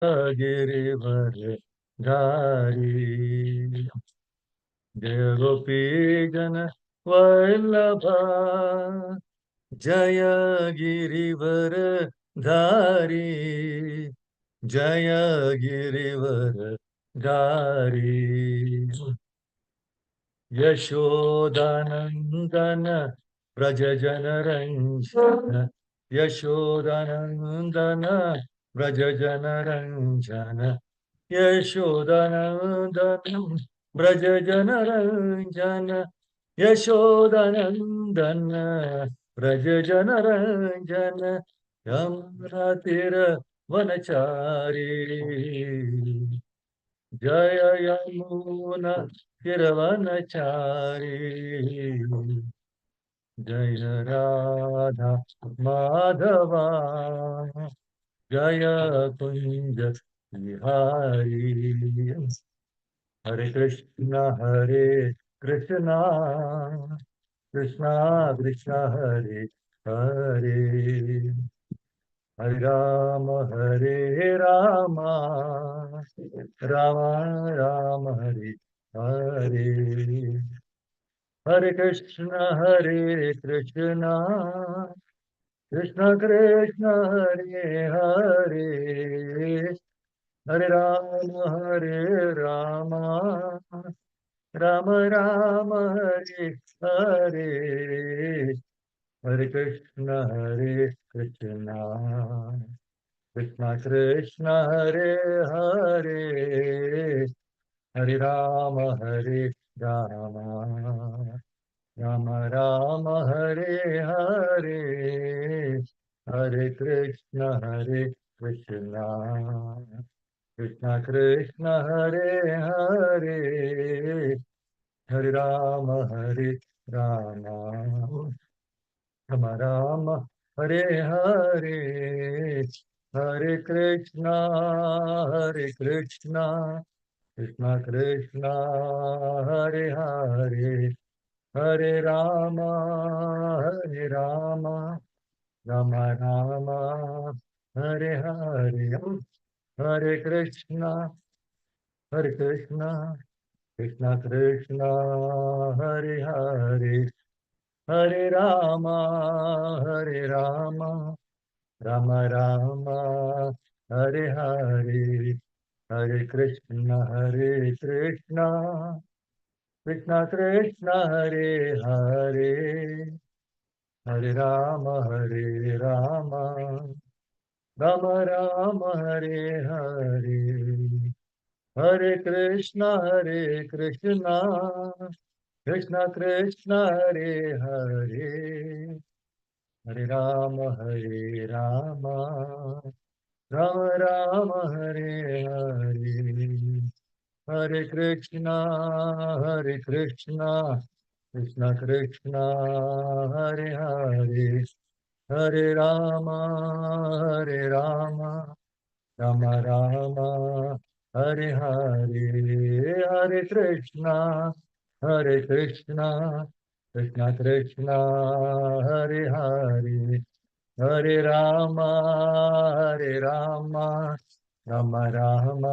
गिरिवर धारी, जय गोपी जन वल्लभा, जय गिरिवर धारी, जय गिरिवर धारी। यशोदानन्दन व्रज जनरञ्जन, यशोदानन्दन व्रज जनरञ्जन, यशोदानन्दन व्रज जनरञ्जन, यशोदानन्दन व्रज जनरञ्जन, यमुनातीरवनचारी, जय यमुना तिरवनचारी, जय राधा माधवा, जय कुंज बिहारी। हरे कृष्णा कृष्णा कृष्णा हरे हरे, हरे राम राम राम हरे हरे, हरे कृष्णा कृष्ण कृष्ण हरे हरे, हरे राम राम राम हरे हरे, हरे कृष्णा कृष्ण कृष्ण हरे हरे, हरे राम राम राम हरे हरे, हरे कृष्णा कृष्ण कृष्ण हरे हरे, हरे राम राम राम हरे हरे, हरे कृष्णा कृष्ण कृष्ण हरे हरे, हरे राम राम राम हरे हरे, हरे कृष्णा कृष्ण कृष्ण हरे हरे, हरे राम राम राम हरे हरे, हरे कृष्ण कृष्ण कृष्ण हरे हरे, हरे राम राम राम हरे हरे, हरे कृष्ण कृष्ण कृष्ण हरे हरे, हरे राम राम राम हरे हरे, हरे कृष्णा कृष्ण कृष्ण हरे हरे, हरे राम राम राम हरे हरे, हरे कृष्णा कृष्ण कृष्ण हरे हरे, हरे राम राम राम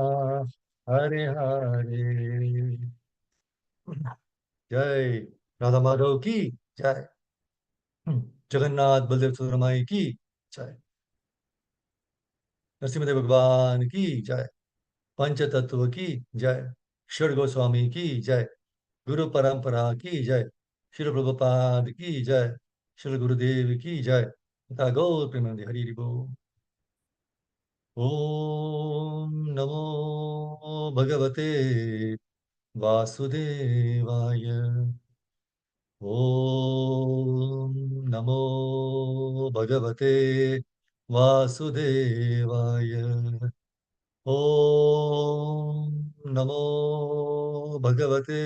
हरे हरे। जय राधा माधव की जय, जगन्नाथ बलदेव सुब्रमण्य की जय, नरसिंहदेव भगवान की जय, पंच तत्व की जय, षड गोस्वामी की जय, गुरु परंपरा की जय, श्री प्रभुपाद की जय, श्री गुरुदेव की जय, तथा गौर प्रेमानंद हरि हरि बोल। ओम नमो भगवते वासुदेवाय, ओम नमो भगवते वासुदेवाय, ओम नमो भगवते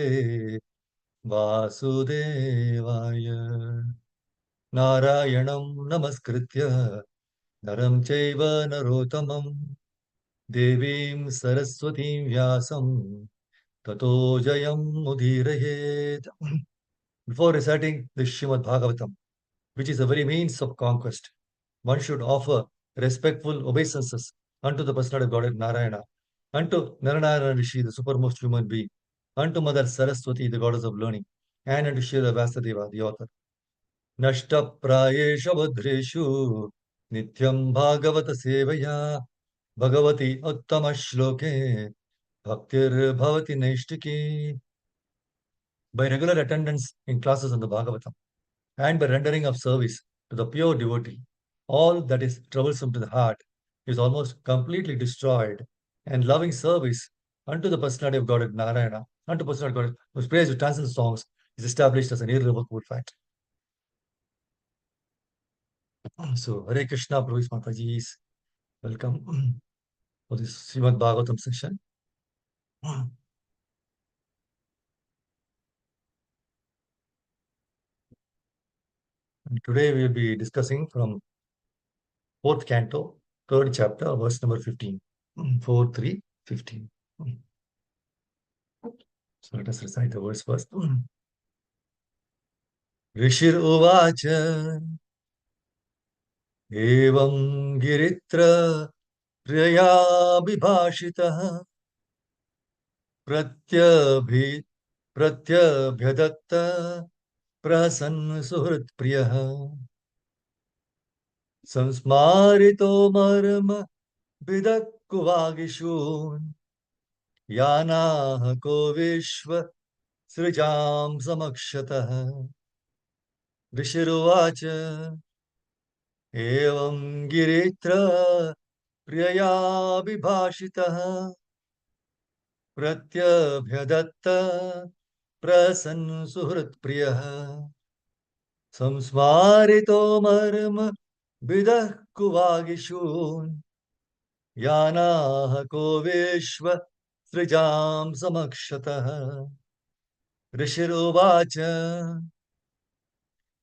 वासुदेवाय। नारायणं नमस्कृत्य नरं चैव नरोत्तमं, देवीं सरस्वतीं व्यासं ततो जयं मुदीरयेत्। Before reciting the Srimad Bhagavatam, which is a very means of conquest, one should offer respectful obeisances unto the personality of God Narayana, unto Narayana Rishi, the supermost human being, unto Mother Saraswati, the goddess of learning, and unto Srila Vyasadeva, the author. Nashta prayesha vadreshu nityam bhagavata sevaya bhagavati uttama shloke bhaktir bhavati naishtiki. By regular attendance in classes on the Bhagavatam and by rendering of service to the pure devotee, all that is troublesome to the heart is almost completely destroyed, and loving service unto the personality of God Narayana, unto personality of God, whose praise which transcends songs, is established as an irrevocable fact. So, Hare Krishna, Prabhu's Mataji, welcome for this Srimad Bhagavatam section. And today we will be discussing from 4th canto, 3rd chapter, verse number 15. 4, 3, 15. So let us recite the verse first. Rishir Uvacha Evam Giritra Priyaya Vibhashitah Pratyabhyadatta Prasanna Suhrit Priyaha Samsmarito Marma Vidakuvagishun Yana Ko Vishwa Srijam Samakshata. Vishiruvacha Evam Giritra Priyaya Vibhashitah Pratyabhyadatta Prasanna Suhrit Priyaha Samsmarito Marma Vidah Kuvagishun Yana Ko Vishwa Srijam Samakshata. Rishiruvacha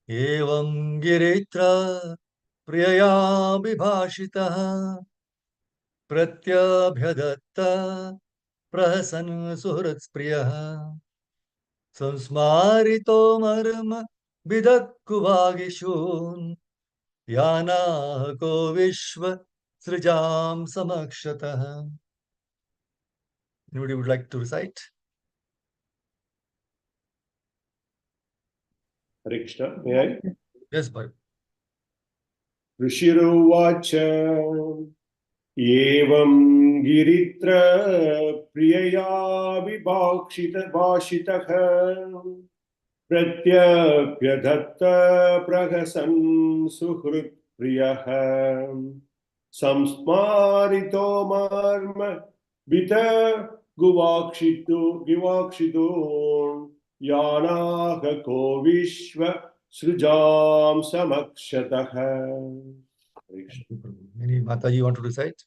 Evam Giritra Priyaya Vibhashitah Pratyabhyadatta Prahasan Suhrat Priyaha Samsmarito Marma Vidakuvagishun Yana Ko Vishwa Srijam Samakshata. Anybody would like to recite? Hare Krishna, may I? Yes, Bharat. Rishiruvacha Evam Giritra Priyaya Vibhakshita Bhashitah Pratyapyadatta Prahasan Suhrit Priyaha Samsmarito Marma Vita Givakshito Yanaka Ko Vishwa Srijam Samakshataha. Any Mataji you want to recite?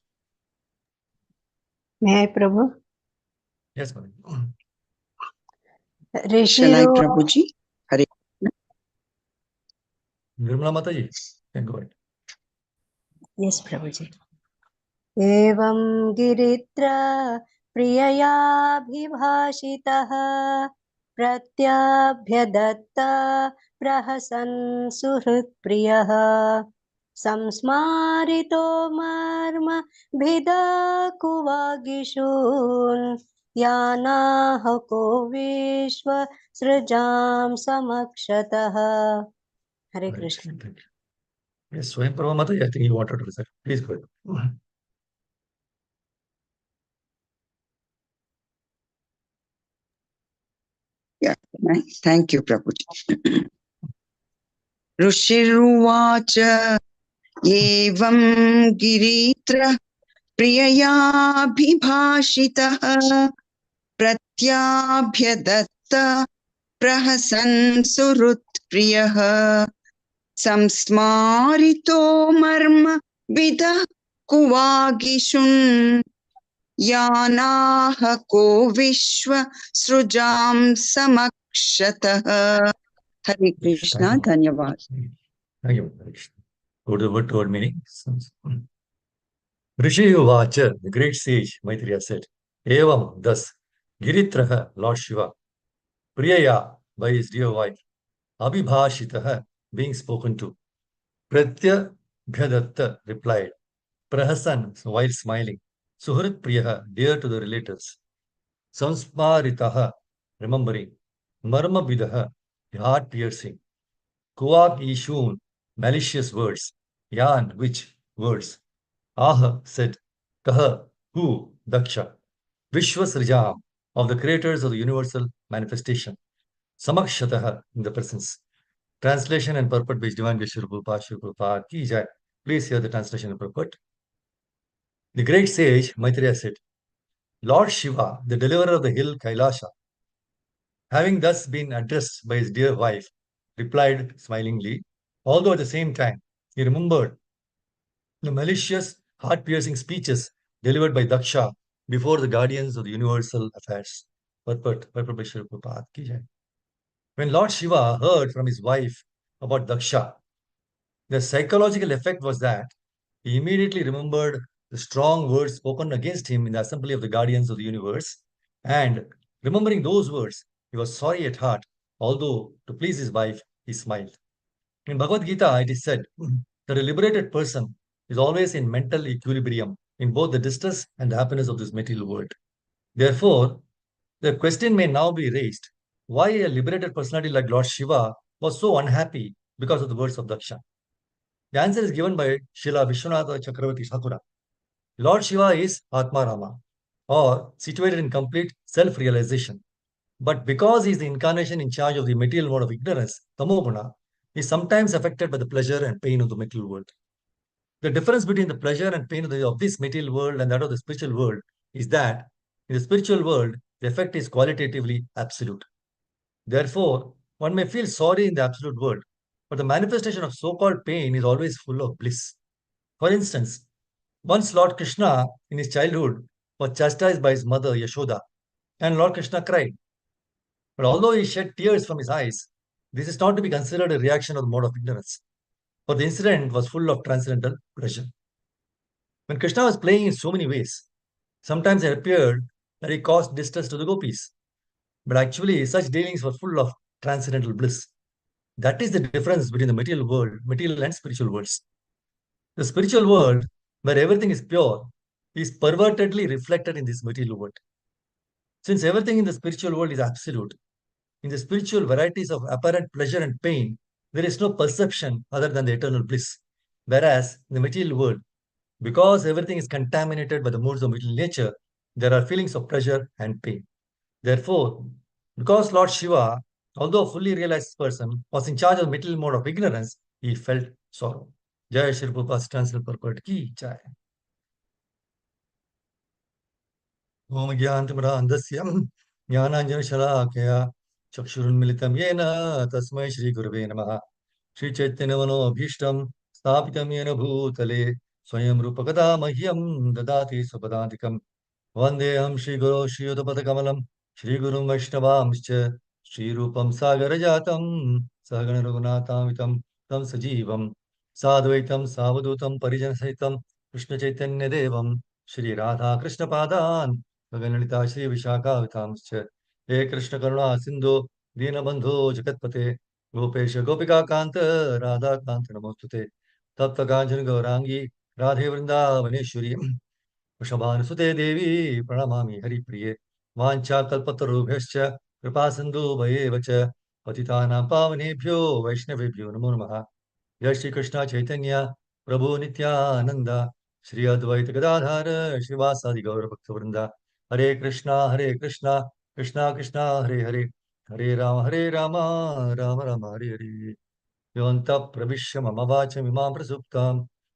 May I, Prabhu? Yes, Bharat. Shall I, Rishiru, Prabhuji? Hare. Nirmala Mataji, can go ahead. yes, Prabhuji. Evam giritra priyayabhibhashitah pratyabhyadatta prahasan suhrit priyah samsmarito marma bhidakuvagishun yanah ko vishwa srijam samakshataha. Hare Krishna. Thank you. Yes, Swayam Prabha Mataji, I think you wanted to recite. Please go ahead. Yeah, thank you, Prabhuji. Rushiruvacha Evam Giritra Priyaya Bhibhashitah Pratyabhyadatta Prahasan Surut Priyaha Samsmarito Marma Vidah Kuvagishun Yanaha Ko Vishwa Srujam Samakshataha. Hare Krishna, Dhanyavad. Thank you. Go to the word meaning. Rishi Uvacha, the great sage, Maitreya said, Evam, thus, Giritraha, Lord Shiva, Priyaya, by his dear wife, Abhibhashitaha, being spoken to, Pratyabhyadatta replied, Prahasan, so while smiling. Suhrit Priyaha, dear to the relatives. Samsmaritaha, remembering. Marma Bidaha, heart piercing. Kuak Ishun, malicious words. Yan, which words? Ah said, Kaha, who? Daksha. Vishwasrijam, of the creators of the universal manifestation. Samakshataha, in the presence. Translation and purport by Divine Vishnu Prabhupada Ki Jai. Please hear the translation and purport. The great sage Maitreya said, Lord Shiva, the deliverer of the hill Kailasha, having thus been addressed by his dear wife, replied smilingly, although at the same time he remembered the malicious, heart-piercing speeches delivered by Daksha before the guardians of the universal affairs. Purport by Prabhupada Prabhupada Ki Jai. When Lord Shiva heard from his wife about Daksha, the psychological effect was that he immediately remembered the strong words spoken against him in the assembly of the guardians of the universe, and remembering those words, he was sorry at heart, although to please his wife, he smiled. In Bhagavad Gita, it is said that a liberated person is always in mental equilibrium in both the distress and the happiness of this material world. Therefore, the question may now be raised why a liberated personality like Lord Shiva was so unhappy because of the words of Daksha. The answer is given by Srila Vishwanatha Chakravarti Thakura. Lord Shiva is Atma Rama, or situated in complete self-realization. But because he is the incarnation in charge of the material mode of ignorance, Tamoguna, he is sometimes affected by the pleasure and pain of the material world. The difference between the pleasure and pain of this material world and that of the spiritual world is that in the spiritual world, the effect is qualitatively absolute. Therefore, one may feel sorry in the absolute world, but the manifestation of so-called pain is always full of bliss. For instance, once Lord Krishna, in his childhood, was chastised by his mother Yashoda, and Lord Krishna cried. But although he shed tears from his eyes, this is not to be considered a reaction of the mode of ignorance, for the incident was full of transcendental pleasure. When Krishna was playing in so many ways, sometimes it appeared that he caused distress to the gopis, but actually such dealings were full of transcendental bliss. That is the difference between the material world, material and spiritual worlds. The spiritual world, where everything is pure, is pervertedly reflected in this material world. Since everything in the spiritual world is absolute, in the spiritual varieties of apparent pleasure and pain, there is no perception other than the eternal bliss. Whereas in the material world, because everything is contaminated by the moods of material nature, there are feelings of pleasure and pain. Therefore, because Lord Shiva, although a fully realized person, was in charge of the material mode of ignorance, he felt sorrow. Jai Shri Prabhupada's translated purport ki jai. Om Gyantimradasya Jnananjanashalakaya Chakshurunmilitam Yena Tasmai Shri Gurave Namaha Shri Chaitanyamanoabhishtam Sthapitam Yena Bhutale Swayam Rupakada Mahyam Dadati Supadantikam Vandeham Shri Guru Shri Udapatakalam Shri Gurum Vaishnavamscha Shri Rupam Sagarajatam Sahagana Raghunatamitam Tam Sajivam Sadvaitam Savadutam Parijanasahitam Krishna Chaitanya Devam Shri Radha Krishna Padan Gaganalita Shri Vishaka Vitamscha He Krishna Karuna Sindhu Dinabandhu Jagatpate Gopesha Gopika Kanta Radha Kanta Namostute Tapta Kanjan Gaurangi Radhe Vrindavaneshwari वृषभानुसुते देवी प्रणमामि हरिप्रिये वाञ्छाकल्पतरुभ्यश्च कृपासिन्धुभयेव च पतितानां पावनेभ्यो वैष्णवेभ्यो नमो नमः जय श्री कृष्ण चैतन्य प्रभु नित्यानंद श्री अद्वैत गदाधर श्रीवासादि गौर भक्तवृंद हरे कृष्णा कृष्णा कृष्णा हरे हरे हरे राम राम राम हरे हरे योऽन्तः प्रविश्य मम वाचमिमां प्रसुप्तां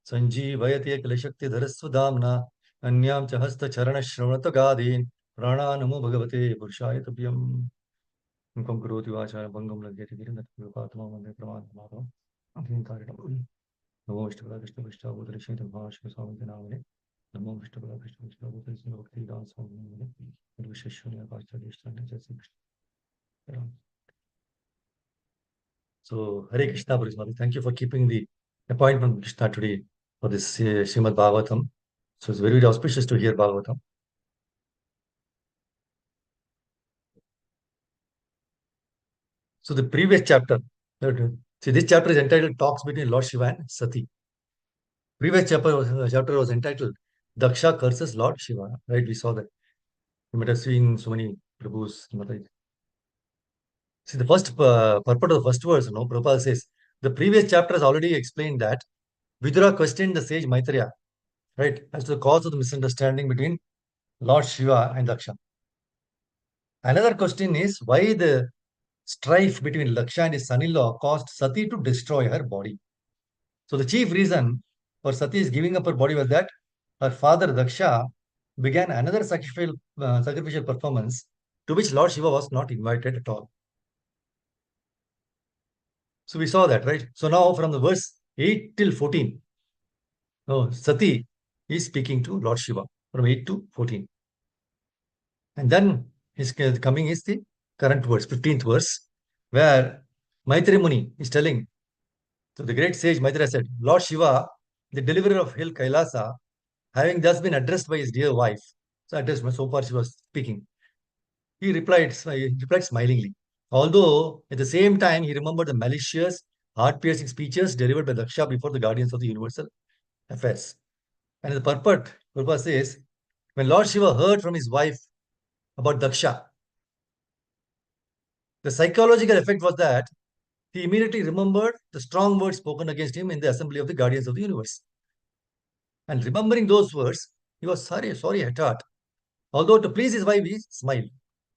सञ्जीवयति अखिलशक्तिधरस्वधाम्ना अन्यां च हस्तचरणश्रवणत्वगादीन् प्राणानमो भगवते पुरुषाय तुभ्यम् मुखं करोति वाचालं भङ्गं लङ्घयति गिरिं वन्दे प्रमाणमाधवम् अभिन्तारिणम् नमो विष्णुपदाय कृष्णपृष्ठावतारे श्रीधर्माश्रमस्वामिते नामिने नमो विष्णुपदाय कृष्णपृष्ठावतारे श्रीभक्तिदासस्वामिने निर्विशेषशून्यकाचार्येष्ठान्य जय Shri Krishna. So, Hare Krishna, Purismati. Thank you for keeping the appointment with Krishna today for this Srimad Bhagavatam. So, it's very, very auspicious to hear Bhagavatam. So, the previous chapter, see, this chapter is entitled Talks Between Lord Shiva and Sati. Previous chapter was entitled Daksha curses Lord Shiva. Right? We saw that. You might have seen so many Prabhus. See, the first purport of the first verse, Prabhupada says, the previous chapter has already explained that Vidura questioned the sage Maitreya, right, as to the cause of the misunderstanding between Lord Shiva and Daksha. Another question is why the strife between Daksha and his son-in-law caused Sati to destroy her body. So the chief reason for Sati's giving up her body was that her father Daksha began another sacrificial performance to which Lord Shiva was not invited at all. So we saw that, right? So now from the verse 8 till 14, Sati is speaking to Lord Shiva from 8 to 14. And then his coming is the current verse, 15th verse, where Maitreya Muni is telling, so the great sage Maitreya said, Lord Shiva, the deliverer of hill Kailasa, having thus been addressed by his dear wife, so far she was speaking, he replied smilingly. Although at the same time he remembered the malicious, heart-piercing speeches delivered by Daksha before the guardians of the universal affairs. And the purport, Prabhupada says, when Lord Shiva heard from his wife about Daksha, the psychological effect was that he immediately remembered the strong words spoken against him in the assembly of the guardians of the universe. And remembering those words, he was sorry at heart. Although to please his wife, he smiled.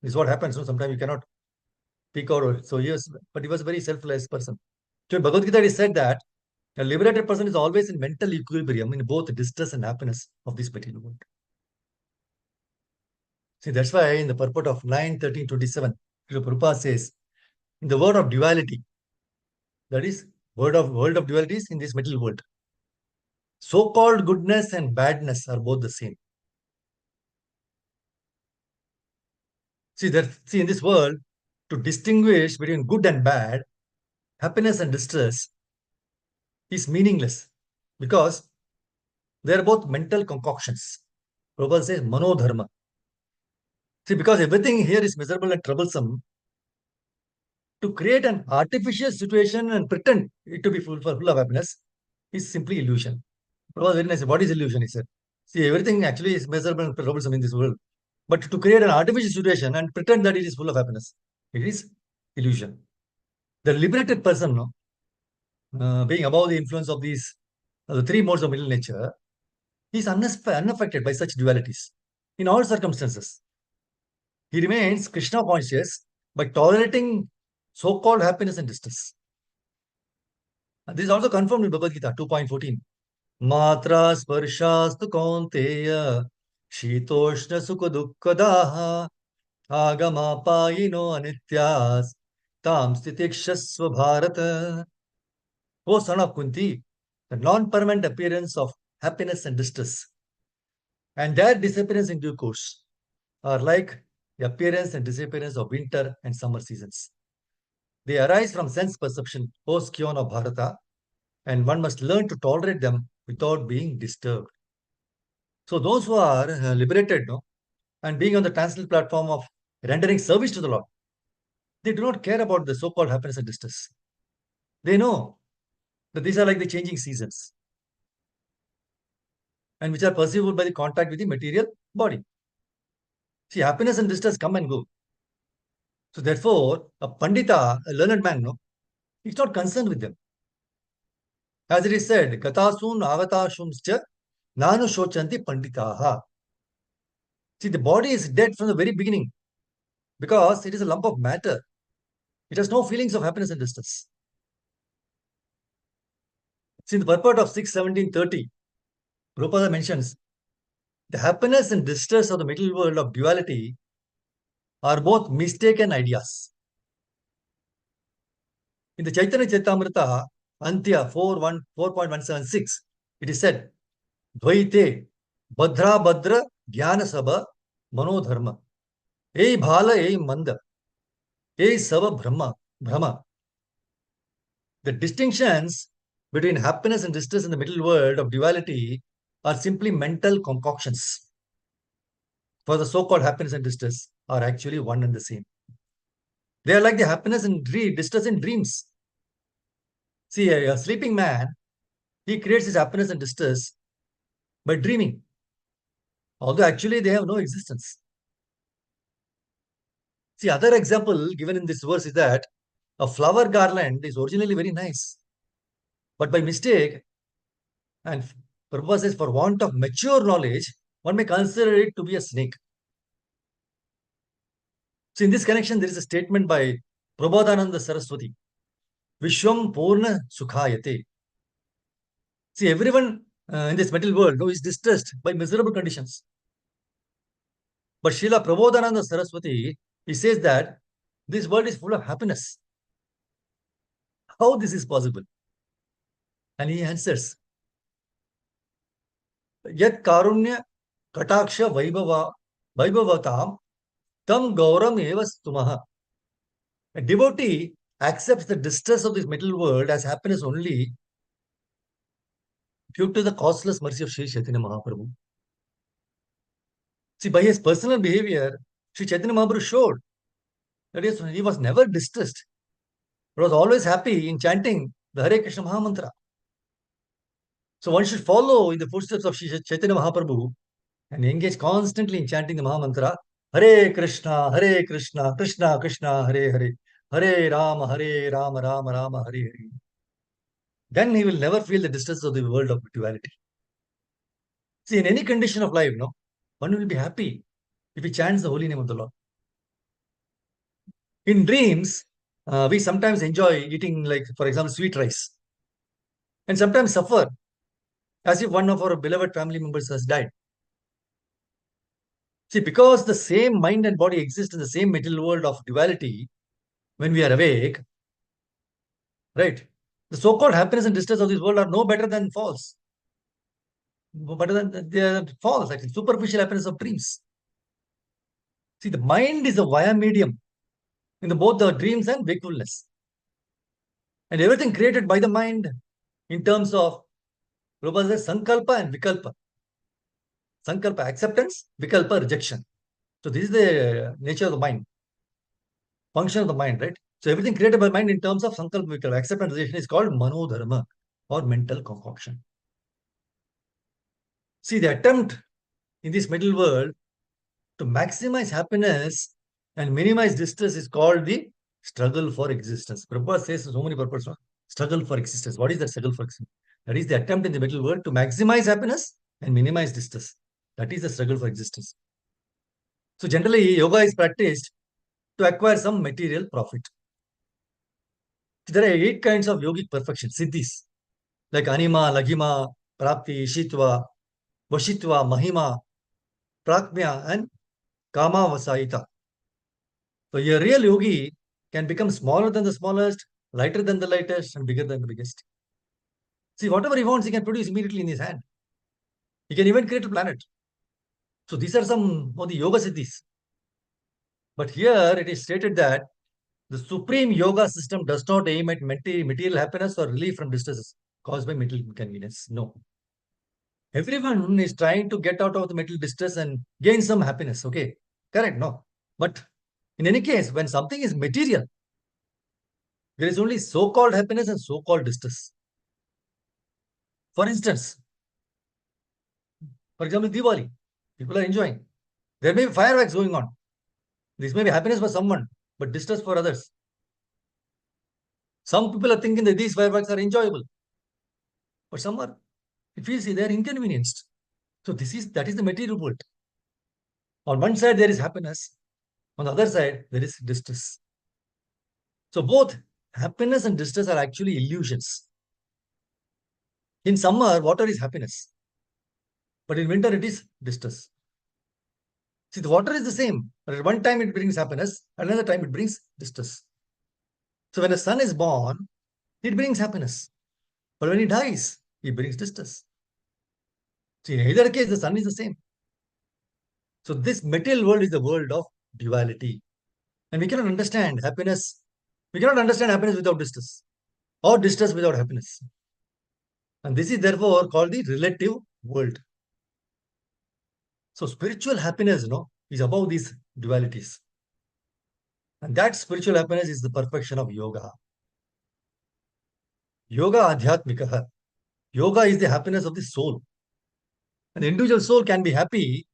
This is what happens. Sometimes you cannot speak out. So yes, but he was a very selfless person. So in Bhagavad Gita, it is said that a liberated person is always in mental equilibrium in both distress and happiness of this material world. See, that's why in the purport of 9:13:27, Prabhupada says, in the word of duality, that is, world of dualities in this material world, so-called goodness and badness are both the same. See, in this world, to distinguish between good and bad, happiness and distress is meaningless because they are both mental concoctions. Prabhupada says manodharma. See, because everything here is miserable and troublesome, to create an artificial situation and pretend it to be full of happiness is simply illusion. Prabhupada very nice. What is illusion? He said. See, everything actually is miserable and troublesome in this world. But to create an artificial situation and pretend that it is full of happiness, it is illusion. The liberated person, being above the influence of these the three modes of middle nature, he is unaffected by such dualities in all circumstances. He remains Krishna conscious by tolerating so-called happiness and distress. And this is also confirmed in Bhagavad Gita 2.14. Matra sparshastu kaunteya shitoshna sukha dukkadaha agama payino anityas tam stitikshasva bharata. O son of Kunti, the non-permanent appearance of happiness and distress and their disappearance in due course are like the appearance and disappearance of winter and summer seasons. They arise from sense perception, O scion of Bharata, and one must learn to tolerate them without being disturbed. So those who are liberated, and being on the transcendental platform of rendering service to the Lord, they do not care about the so-called happiness and distress. They know that these are like the changing seasons and which are perceivable by the contact with the material body. See, happiness and distress come and go. So therefore, a Pandita, a learned man, he's not concerned with them. As it is said, Gatasun avatashumscha nanu shochanti panditaha. See, the body is dead from the very beginning because it is a lump of matter. It has no feelings of happiness and distress. See, in the purport of 6:17:30, Prabhupada mentions the happiness and distress of the middle world of duality are both mistaken ideas. In the Chaitanya Chaitamrita, Antya 4.176, it is said, Dvaite Badra Badra Jnana Sabha Manodharma. Ei Bhala Ei Manda. Ei Sava Brahma. The distinctions between happiness and distress in the middle world of duality are simply mental concoctions. For the so-called happiness and distress are actually one and the same. They are like the happiness and distress in dreams. See, a sleeping man He creates his happiness and distress by dreaming, although actually they have no existence. See, other example given in this verse is that a flower garland is originally very nice, but by mistake and purposes for want of mature knowledge, one may consider it to be a snake. So in this connection, there is a statement by Prabodhananda Saraswati, Vishwam Purna Sukhayate. See, everyone in this material world is distressed by miserable conditions. But Srila Prabodhananda Saraswati, he says that this world is full of happiness. How this is possible? And he answers, Yat Karunya Kataksha Vaibhavatam Tam Gauram Eva Stumaha. A devotee accepts the distress of this material world as happiness only due to the causeless mercy of Sri Chaitanya Mahaprabhu. See, by his personal behavior, Sri Chaitanya Mahaprabhu showed that he was never distressed. He was always happy in chanting the Hare Krishna Mahamantra. So one should follow in the footsteps of Sri Chaitanya Mahaprabhu and engage constantly in chanting the Mahamantra, Hare Krishna, Krishna Krishna, Hare Hare, Hare Rama, Rama Rama, Hare Hare. Then he will never feel the distress of the world of duality. See, in any condition of life, no, one will be happy if he chants the holy name of the Lord. In dreams, we sometimes enjoy eating, like, for example, sweet rice, and sometimes suffer as if one of our beloved family members has died. See, because the same mind and body exist in the same material world of duality, when we are awake, right, the so-called happiness and distress of this world are no better than false. Better than they are false, actually, superficial happiness of dreams. See, the mind is a via medium in both the dreams and wakefulness. And everything created by the mind in terms of Prabhupada says sankalpa and vikalpa. Sankalpa, acceptance, vikalpa, rejection. So this is the nature of the mind, function of the mind, right? So everything created by mind in terms of sankalpa, vikalpa, acceptance, rejection is called manodharma or mental concoction. See, the attempt in this middle world to maximize happiness and minimize distress is called the struggle for existence. Prabhupada says so many purposes. Struggle for existence. What is that struggle for existence? That is the attempt in the middle world to maximize happiness and minimize distress. That is the struggle for existence. So generally, yoga is practiced to acquire some material profit. There are 8 kinds of yogic perfection, siddhis, like anima, laghima, prapti, shitva, vashitva, mahima, prakmya, and kama vasaita. So a real yogi can become smaller than the smallest, lighter than the lightest, and bigger than the biggest. See, whatever he wants, he can produce immediately in his hand. He can even create a planet. So these are some of the yoga siddhis. But here it is stated that the supreme yoga system does not aim at material happiness or relief from distresses caused by material inconvenience. No. Everyone is trying to get out of the material distress and gain some happiness. Okay, correct? No. But in any case, when something is material, there is only so-called happiness and so-called distress. For instance, for example, Diwali, people are enjoying. There may be fireworks going on. This may be happiness for someone, but distress for others. Some people are thinking that these fireworks are enjoyable, but some are, it feels they are inconvenienced. So that is the material world. On one side there is happiness, on the other side there is distress. So both happiness and distress are actually illusions. In summer, water is happiness, but in winter it is distress. See, the water is the same, but at one time it brings happiness, another time it brings distress. So when a son is born, it brings happiness, but when he dies, he brings distress. See, in either case, the sun is the same. So this material world is the world of duality. And we cannot understand happiness. We cannot understand happiness without distress, or distress without happiness. And this is therefore called the relative world. So spiritual happiness, is above these dualities. And that spiritual happiness is the perfection of yoga. Yoga adhyatmikaha. Yoga is the happiness of the soul. And the individual soul can be happy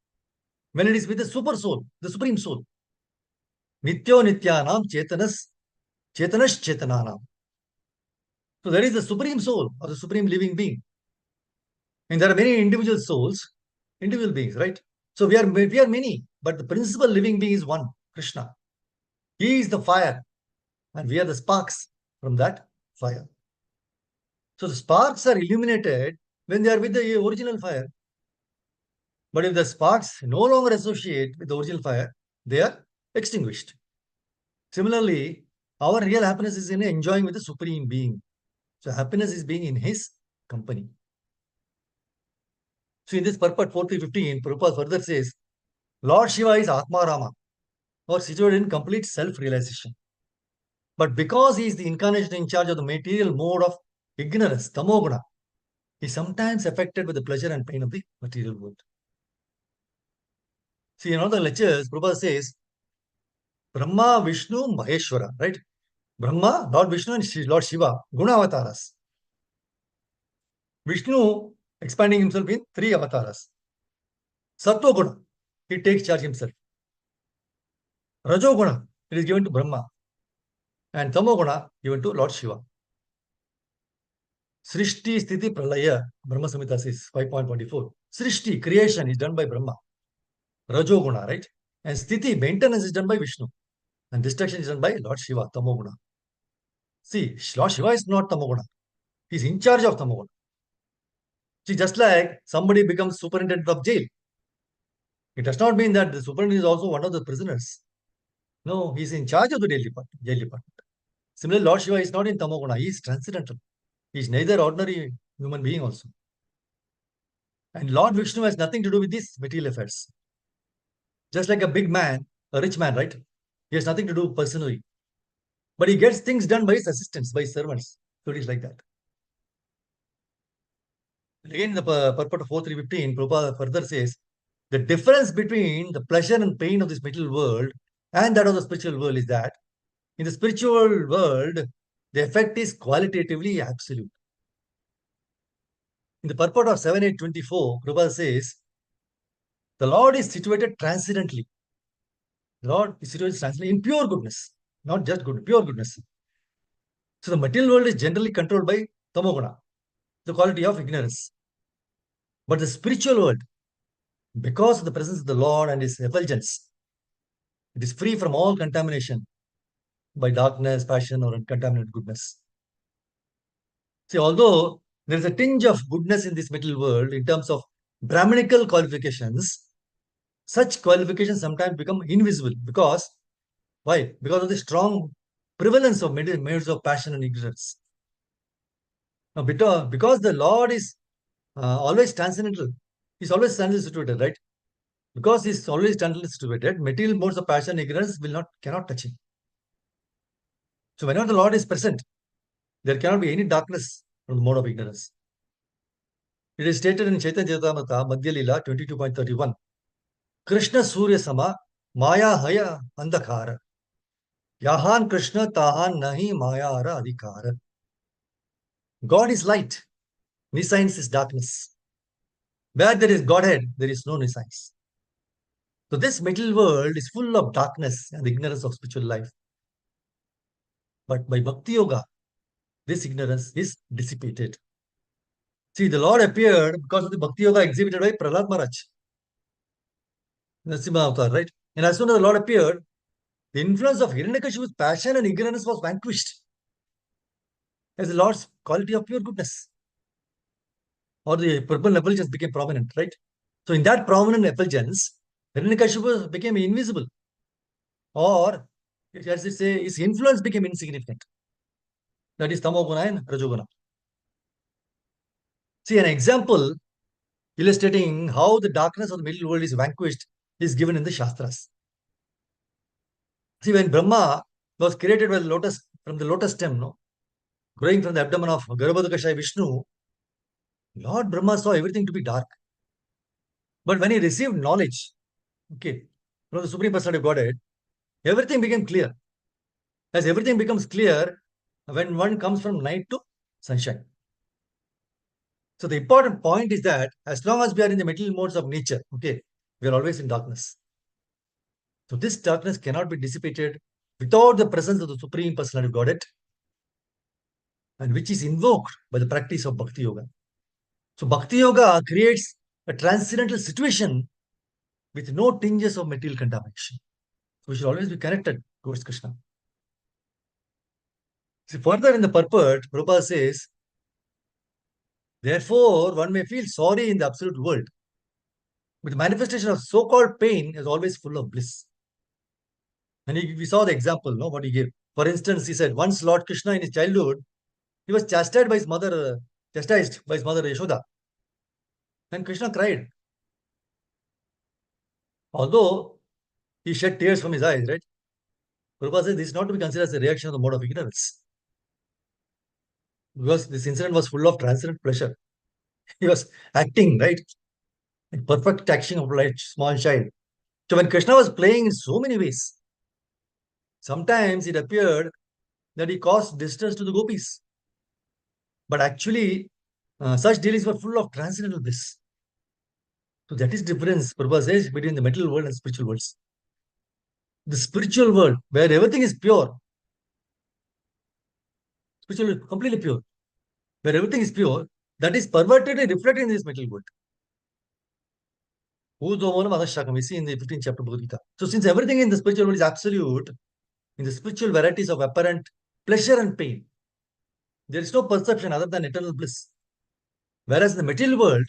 when it is with the super soul, the supreme soul. Nityo nityanam chetanas chetananam. So that is the supreme soul or the supreme living being. And there are many individual souls, individual beings, right? So we are many, but the principal living being is one, Krishna. He is the fire, and we are the sparks from that fire. So the sparks are illuminated when they are with the original fire. But if the sparks no longer associate with the original fire, they are extinguished. Similarly, our real happiness is in enjoying with the Supreme Being. So happiness is being in His company. So in this purport 4315, Prabhupada further says, Lord Shiva is Atma Rama, or situated in complete self-realization. But because he is the incarnation in charge of the material mode of ignorance, tamoguna, he is sometimes affected with the pleasure and pain of the material world. See, in all the lectures, Prabhupada says, Brahma, Vishnu, Maheshwara, right? Brahma, Lord Vishnu, and Lord Shiva, Guna avatars. Vishnu expanding himself in 3 avatars. Sattva Guna, he takes charge himself. Rajo Guna, it is given to Brahma. And Tamo Guna, given to Lord Shiva. Srishti, Sthiti, Pralaya, Brahma Samhita says 5.24. Srishti, creation is done by Brahma. Rajo Guna, right? And Sthiti, maintenance is done by Vishnu. And destruction is done by Lord Shiva, Tamo Guna. See, Lord Shiva is not Tamo Guna. He is in charge of Tamo Guna. See, just like somebody becomes superintendent of jail, it does not mean that the superintendent is also one of the prisoners. No, he is in charge of the jail department. Similarly, Lord Shiva is not in Tamoguna. He is transcendental. He is neither ordinary human being also. And Lord Vishnu has nothing to do with these material affairs. Just like a big man, a rich man, right? He has nothing to do personally. But he gets things done by his assistants, by his servants. So it is like that. Again, in the purport of 4315, Prabhupada further says, the difference between the pleasure and pain of this material world and that of the spiritual world is that in the spiritual world, the effect is qualitatively absolute. In the purport of 7824, Prabhupada says, the Lord is situated transcendently. The Lord is situated transcendently in pure goodness, not just good, pure goodness. So the material world is generally controlled by tamoguna, the quality of ignorance. But the spiritual world, because of the presence of the Lord and His effulgence, it is free from all contamination by darkness, passion, or uncontaminated goodness. See, although there is a tinge of goodness in this material world in terms of Brahminical qualifications, such qualifications sometimes become invisible. Because, why? Because of the strong prevalence of modes of passion and ignorance. Now, because the Lord is always transcendental, He's always transcendently situated, right? Because He's always transcendently situated, material modes of passion and ignorance cannot touch Him. So whenever the Lord is present, there cannot be any darkness from the mode of ignorance. It is stated in Chaitanya Charitamrita, Madhya Lila 22.31. Krishna Surya Sama, Maya Haya Andhakara. Yahan Krishna Tahan Nahi Maya Ara Adhikara. God is light. Nescience is darkness. Where there is Godhead, there is no nescience. So this material world is full of darkness and ignorance of spiritual life. But by Bhakti Yoga, this ignorance is dissipated. See, the Lord appeared because of the Bhakti Yoga exhibited by Prahlad Maharaj. Narasimha Avatar, right? And as soon as the Lord appeared, the influence of Hiranyakashipu's passion and ignorance was vanquished as the Lord's quality of pure goodness. Or the purple effulgence became prominent, right? So in that prominent effulgence, Hiranyakashipu became invisible. Or, as it say, his influence became insignificant. That is Tamoguna and Rajoguna. See, an example illustrating how the darkness of the middle world is vanquished is given in the Shastras. See, when Brahma was created by from the lotus stem, no, growing from the abdomen of Garbhodakashaya Vishnu, Lord Brahma saw everything to be dark. But when he received knowledge, okay, from the Supreme Personality of Godhead, everything became clear. As everything becomes clear when one comes from night to sunshine. So the important point is that as long as we are in the material modes of nature, okay, we are always in darkness. So this darkness cannot be dissipated without the presence of the Supreme Personality of Godhead, and which is invoked by the practice of Bhakti Yoga. So Bhakti Yoga creates a transcendental situation with no tinges of material contamination. So we should always be connected towards Krishna. See, further in the purport, Prabhupada says, therefore, one may feel sorry in the absolute world, but the manifestation of so-called pain is always full of bliss. And we saw the example, no, what he gave. For instance, he said, once Lord Krishna in his childhood, he was chastised by his mother Yashoda. And Krishna cried. Although he shed tears from his eyes, right? Prabhupada says this is not to be considered as a reaction of the mode of ignorance. Because this incident was full of transcendent pleasure. He was acting, right? In perfect action of like small child. So when Krishna was playing in so many ways, sometimes it appeared that he caused distress to the gopis. But actually, such dealings were full of transcendental bliss. So that is difference, Prabhupada says, between the material world and spiritual worlds. The spiritual world, where everything is pure, spiritual world, completely pure, where everything is pure, that is pervertedly reflected in this material world. We see in the 15th chapter of Bhagavad Gita. So since everything in the spiritual world is absolute, in the spiritual varieties of apparent pleasure and pain, there is no perception other than eternal bliss. Whereas in the material world,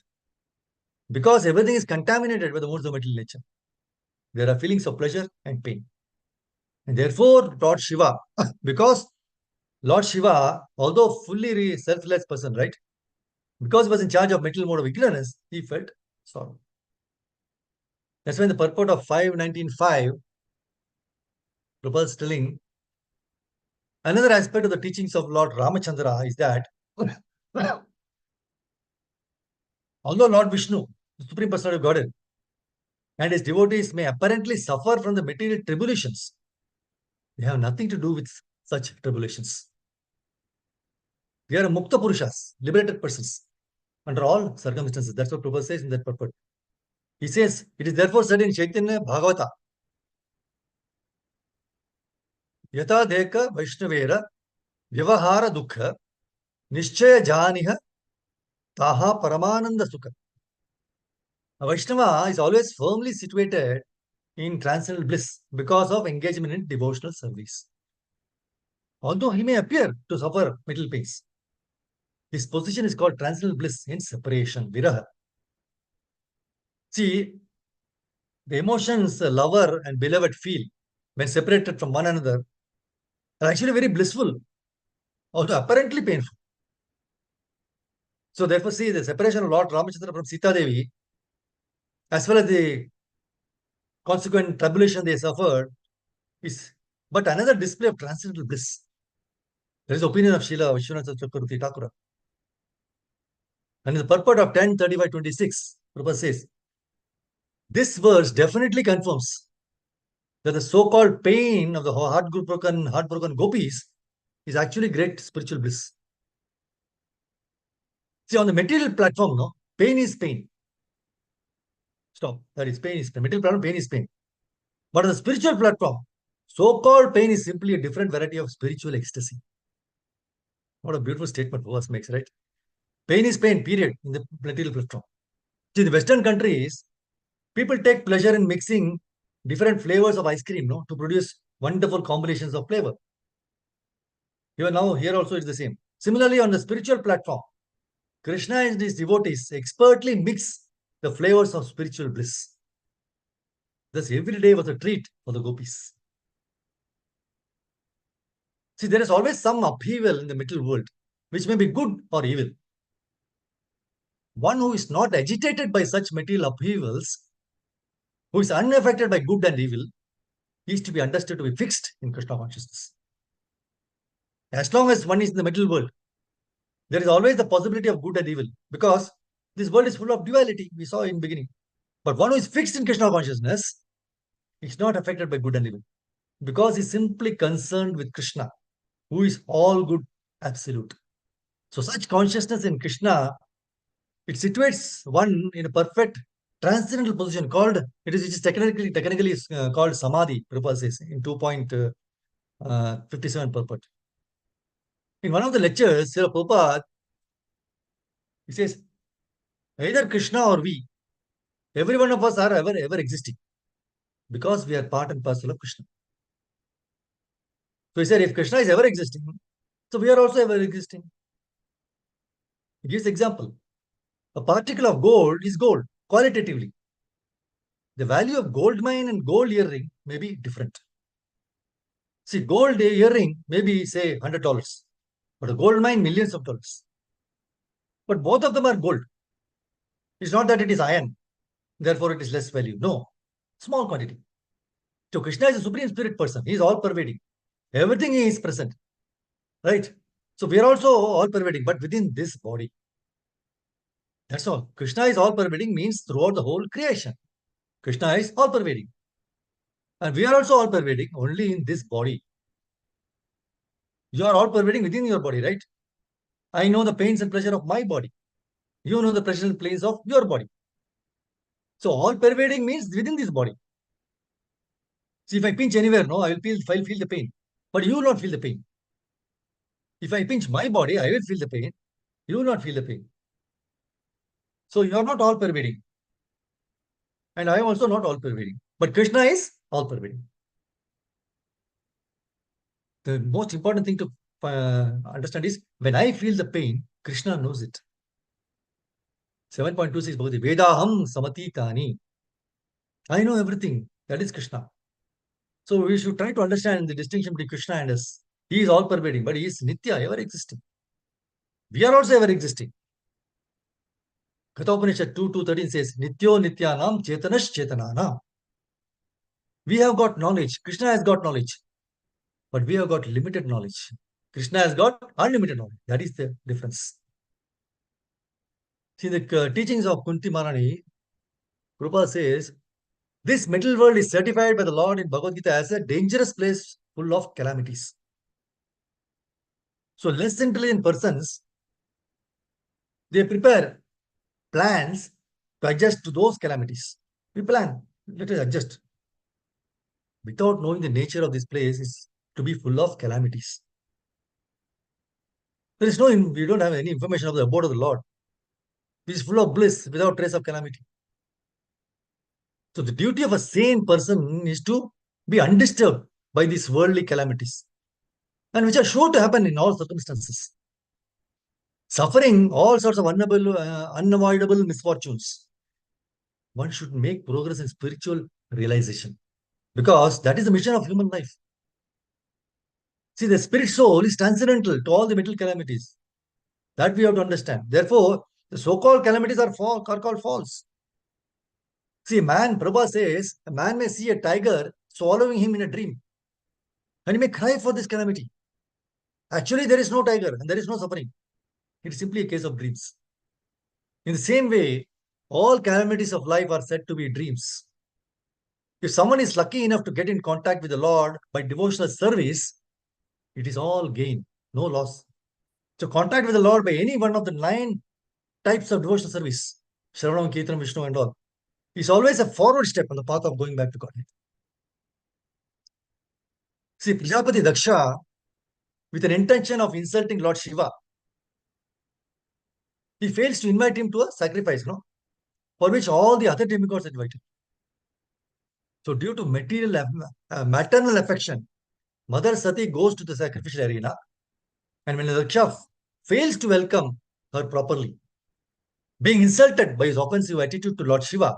because everything is contaminated by the modes of material nature, there are feelings of pleasure and pain. And therefore, Lord Shiva, because Lord Shiva, although fully selfless person, right? Because he was in charge of material mode of ignorance, he felt sorrow. That's when the purport of 5.19.5, Prabhupada is telling, another aspect of the teachings of Lord Ramachandra is that although Lord Vishnu, the Supreme Personality of Godhead, and his devotees may apparently suffer from the material tribulations, they have nothing to do with such tribulations. They are Mukta Purushas, liberated persons, under all circumstances. That's what Prabhupada says in that purport. He says, it is therefore said in Chaitanya Bhagavata, Yata Deka Vaishnavera Vyavahara Dukha Nishchaya Janiha Taha Paramananda Sukha. A Vaishnava is always firmly situated in transcendental bliss because of engagement in devotional service. Although he may appear to suffer material pains, his position is called transcendental bliss in separation, viraha. See, the emotions a lover and beloved feel when separated from one another are actually very blissful, although apparently painful. So therefore, see, the separation of Lord Ramachandra from Sita Devi, as well as the consequent tribulation they suffered, is but another display of transcendental bliss. There is the opinion of Srila Vishwanath Chakravarti Thakura. And in the purport of 10.35.26, Prabhupada says, this verse definitely confirms that the so-called pain of the heartbroken gopis is actually great spiritual bliss. See, on the material platform, no, pain is pain. Stop. That is pain is pain. Material platform, pain is pain. But on the spiritual platform, so-called pain is simply a different variety of spiritual ecstasy. What a beautiful statement verse makes, right? Pain is pain, period, in the material platform. See, in the Western countries, people take pleasure in mixing different flavors of ice cream, no, to produce wonderful combinations of flavor. Even now, here also it's the same. Similarly, on the spiritual platform, Krishna and his devotees expertly mix the flavors of spiritual bliss. Thus, every day was a treat for the gopis. See, there is always some upheaval in the material world, which may be good or evil. One who is not agitated by such material upheavals, who is unaffected by good and evil, is to be understood to be fixed in Krishna consciousness. As long as one is in the material world, there is always the possibility of good and evil, because this world is full of duality, we saw in beginning. But one who is fixed in Krishna consciousness is not affected by good and evil, because he is simply concerned with Krishna, who is all good, absolute. So such consciousness in Krishna It situates one in a perfect transcendental position called, it is technically called Samadhi, Prabhupada says, in 2.57 purport. In one of the lectures, Srila Prabhupada, he says, either Krishna or we, every one of us are ever existing because we are part and parcel of Krishna. So he said, if Krishna is ever existing, so we are also ever existing. He gives example. A particle of gold is gold, qualitatively. The value of gold mine and gold earring may be different. See, gold earring may be, say, $100, but a gold mine, millions of dollars. But both of them are gold. It's not that it is iron, therefore it is less value. No, small quantity. So Krishna is a supreme spirit person. He is all pervading. Everything is present. Right? So we are also all pervading, but within this body. That's all. Krishna is all pervading means throughout the whole creation. Krishna is all pervading. And we are also all pervading only in this body. You are all pervading within your body, right? I know the pains and pleasure of my body. You know the pleasure and pains of your body. So all pervading means within this body. See, if I pinch anywhere, no, I'll feel the pain. But you will not feel the pain. If I pinch my body, I will feel the pain. You will not feel the pain. So you are not all pervading. And I am also not all pervading. But Krishna is all pervading. The most important thing to understand is when I feel the pain, Krishna knows it. 7.26 Bhagavad Vedaham Samatitani. I know everything. That is Krishna. So we should try to understand the distinction between Krishna and us. He is all pervading, but he is Nitya, ever existing. We are also ever existing. Kathopanishad 2.13 says, Nityo Nityanam Chetanash Chetananam. We have got knowledge. Krishna has got knowledge. But we have got limited knowledge. Krishna has got unlimited knowledge. That is the difference. See, the teachings of Kunti Maharani, Prabhupada says, this middle world is certified by the Lord in Bhagavad Gita as a dangerous place full of calamities. So less intelligent persons, they prepare plans to adjust to those calamities. We plan, let us adjust. Without knowing the nature of this place is to be full of calamities. There is we don't have any information of the abode of the Lord. It is full of bliss without trace of calamity. So the duty of a sane person is to be undisturbed by these worldly calamities, and which are sure to happen in all circumstances. Suffering all sorts of unavoidable misfortunes. One should make progress in spiritual realization because that is the mission of human life. See, the spirit soul is transcendental to all the material calamities. That we have to understand. Therefore, the so-called calamities are called false. See, Prabhupada says, a man may see a tiger swallowing him in a dream. And he may cry for this calamity. Actually, there is no tiger and there is no suffering. It is simply a case of dreams. In the same way, all calamities of life are said to be dreams. If someone is lucky enough to get in contact with the Lord by devotional service, it is all gain, no loss. So contact with the Lord by any one of the 9 types of devotional service, Shravanam, Kirtanam, Vishnu and all, is always a forward step on the path of going back to Godhead. See, Prajapati Daksha, with an intention of insulting Lord Shiva, he fails to invite him to a sacrifice, no? For which all the other demigods are invited. So due to maternal affection, Mother Sati goes to the sacrificial arena, and when Daksha fails to welcome her properly, being insulted by his offensive attitude to Lord Shiva,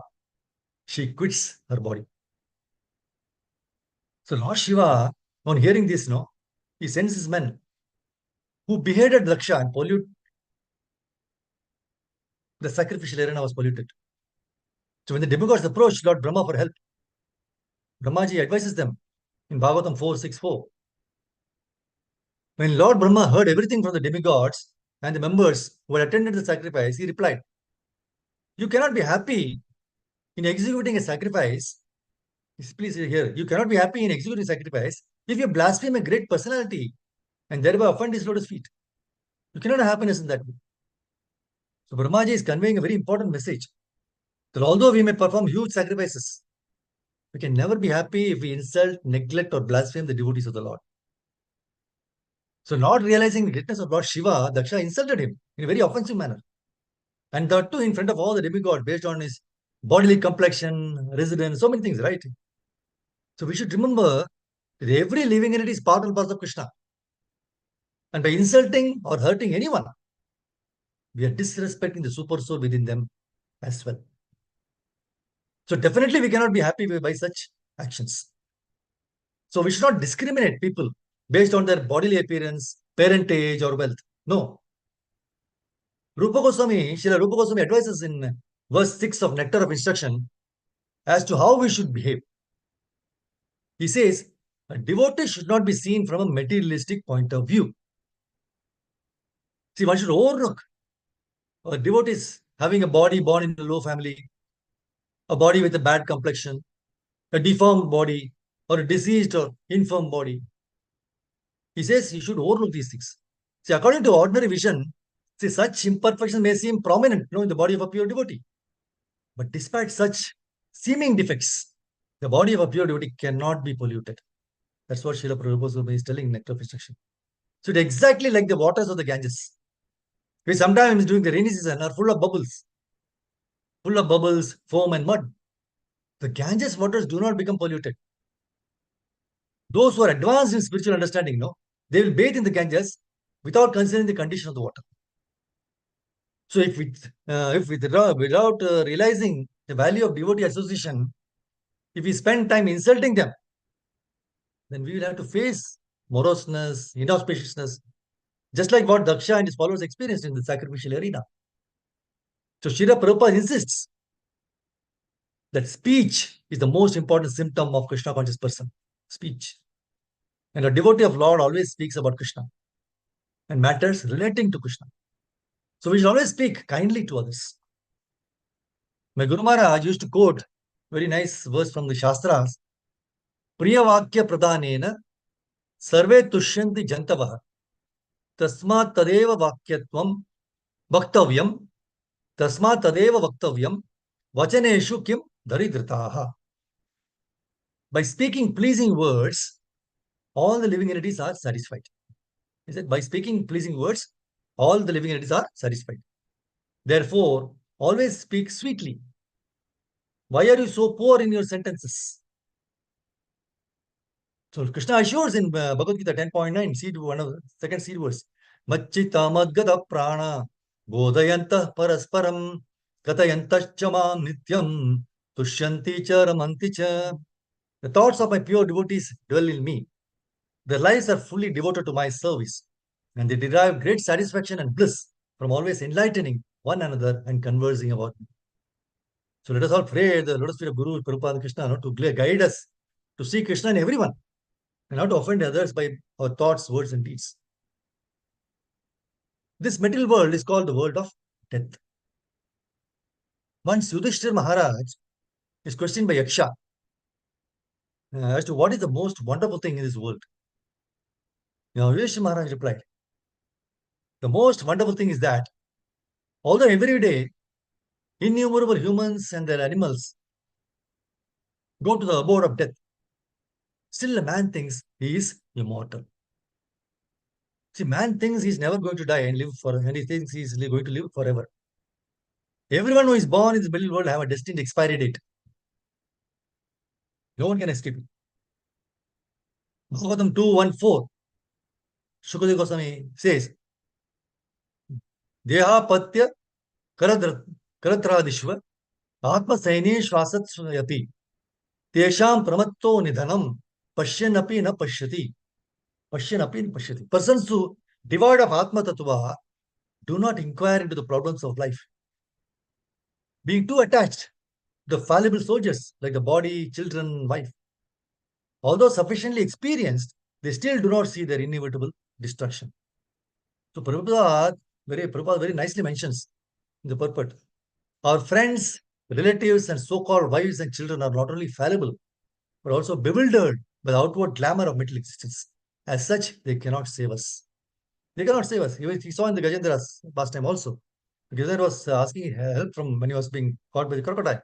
she quits her body. So Lord Shiva, on hearing this, no, he sends his men who beheaded Daksha and pollute the sacrificial arena was polluted. So when the demigods approach Lord Brahma for help, Brahmaji advises them in Bhagavatam 4.6.4. When Lord Brahma heard everything from the demigods and the members who had attended the sacrifice, he replied, you cannot be happy in executing a sacrifice. Please hear, you cannot be happy in executing sacrifice if you blaspheme a great personality and thereby offend his lotus feet. You cannot have happiness in that way. So Brahmaji is conveying a very important message that although we may perform huge sacrifices, we can never be happy if we insult, neglect, or blaspheme the devotees of the Lord. So, not realizing the greatness of Lord Shiva, Daksha insulted him in a very offensive manner. And that too in front of all the demigods based on his bodily complexion, residence, so many things, right? So, we should remember that every living entity is part and parcel of Krishna. And by insulting or hurting anyone, we are disrespecting the super soul within them as well. So, definitely we cannot be happy by such actions. So, we should not discriminate people based on their bodily appearance, parentage, or wealth. No. Srila Rupa Goswami advises in verse 6 of Nectar of Instruction as to how we should behave. He says, a devotee should not be seen from a materialistic point of view. See, one should overlook a devotee is having a body born in a low family, a body with a bad complexion, a deformed body, or a diseased or infirm body. He says you should overlook these things. See, according to ordinary vision, see, such imperfections may seem prominent in the body of a pure devotee. But despite such seeming defects, the body of a pure devotee cannot be polluted. That's what Srila Prabhupada is telling in Nectar of Instruction. So it's exactly like the waters of the Ganges. We sometimes during the rainy season are full of bubbles, foam and mud. The Ganges waters do not become polluted. Those who are advanced in spiritual understanding, they will bathe in the Ganges without considering the condition of the water. So if without realizing the value of devotee association, if we spend time insulting them, then we will have to face moroseness, inauspiciousness, just like what Daksha and his followers experienced in the sacrificial arena. So Srila Prabhupada insists that speech is the most important symptom of Krishna conscious person. Speech. And a devotee of Lord always speaks about Krishna and matters relating to Krishna. So we should always speak kindly to others. My Guru Maharaj used to quote very nice verse from the Shastras. Priya Vakya Pradhanena Sarve Tushyanti Jantavaha Tasmat Tadeva Vakyatvam Vaktavyam Tasmat Tadeva Vaktavyam Vachaneshu Kim Daridritaha. By speaking pleasing words, all the living entities are satisfied. He said, by speaking pleasing words, all the living entities are satisfied. Therefore, always speak sweetly. Why are you so poor in your sentences? So Krishna assures in Bhagavad Gita 10.9, seed one of the second seed verse, Machita Madgada Prana Bodhayanta Parasparam Katayantashchamam Nityam Tushyanti cha Ramanti cha. The thoughts of my pure devotees dwell in me. Their lives are fully devoted to my service, and they derive great satisfaction and bliss from always enlightening one another and conversing about me. So let us all pray the Lotus feet of Guru Prabhupada Krishna to guide us to see Krishna in everyone and not to offend others by our thoughts, words, and deeds. This material world is called the world of death. Once Yudhishthir Maharaj is questioned by Yaksha as to what is the most wonderful thing in this world. Yudhishthir Maharaj replied, the most wonderful thing is that although every day innumerable humans and their animals go to the abode of death, still a man thinks he is immortal. See, man thinks he's never going to die and live forever, and he thinks he's going to live forever. Everyone who is born in the middle world have a destined expiry date. No one can escape it. Bhagavatam 2.1.4, Shukadeva Goswami says, Dehapatya karatradishva atma saini shvasatsvayapi tesham pramatto nidhanam pashyanapi na pashyati. Pashyanapi na pashyati. Persons who devoid of Atma Tattva do not inquire into the problems of life. Being too attached to the fallible soldiers like the body, children, wife. Although sufficiently experienced, they still do not see their inevitable destruction. So Prabhupada very nicely mentions in the purport, our friends, relatives, and so-called wives and children are not only fallible, but also bewildered by the outward glamour of material existence. As such, they cannot save us. They cannot save us. We saw in the Gajendras past time also. Girdhar was asking help from when he was being caught by the crocodile.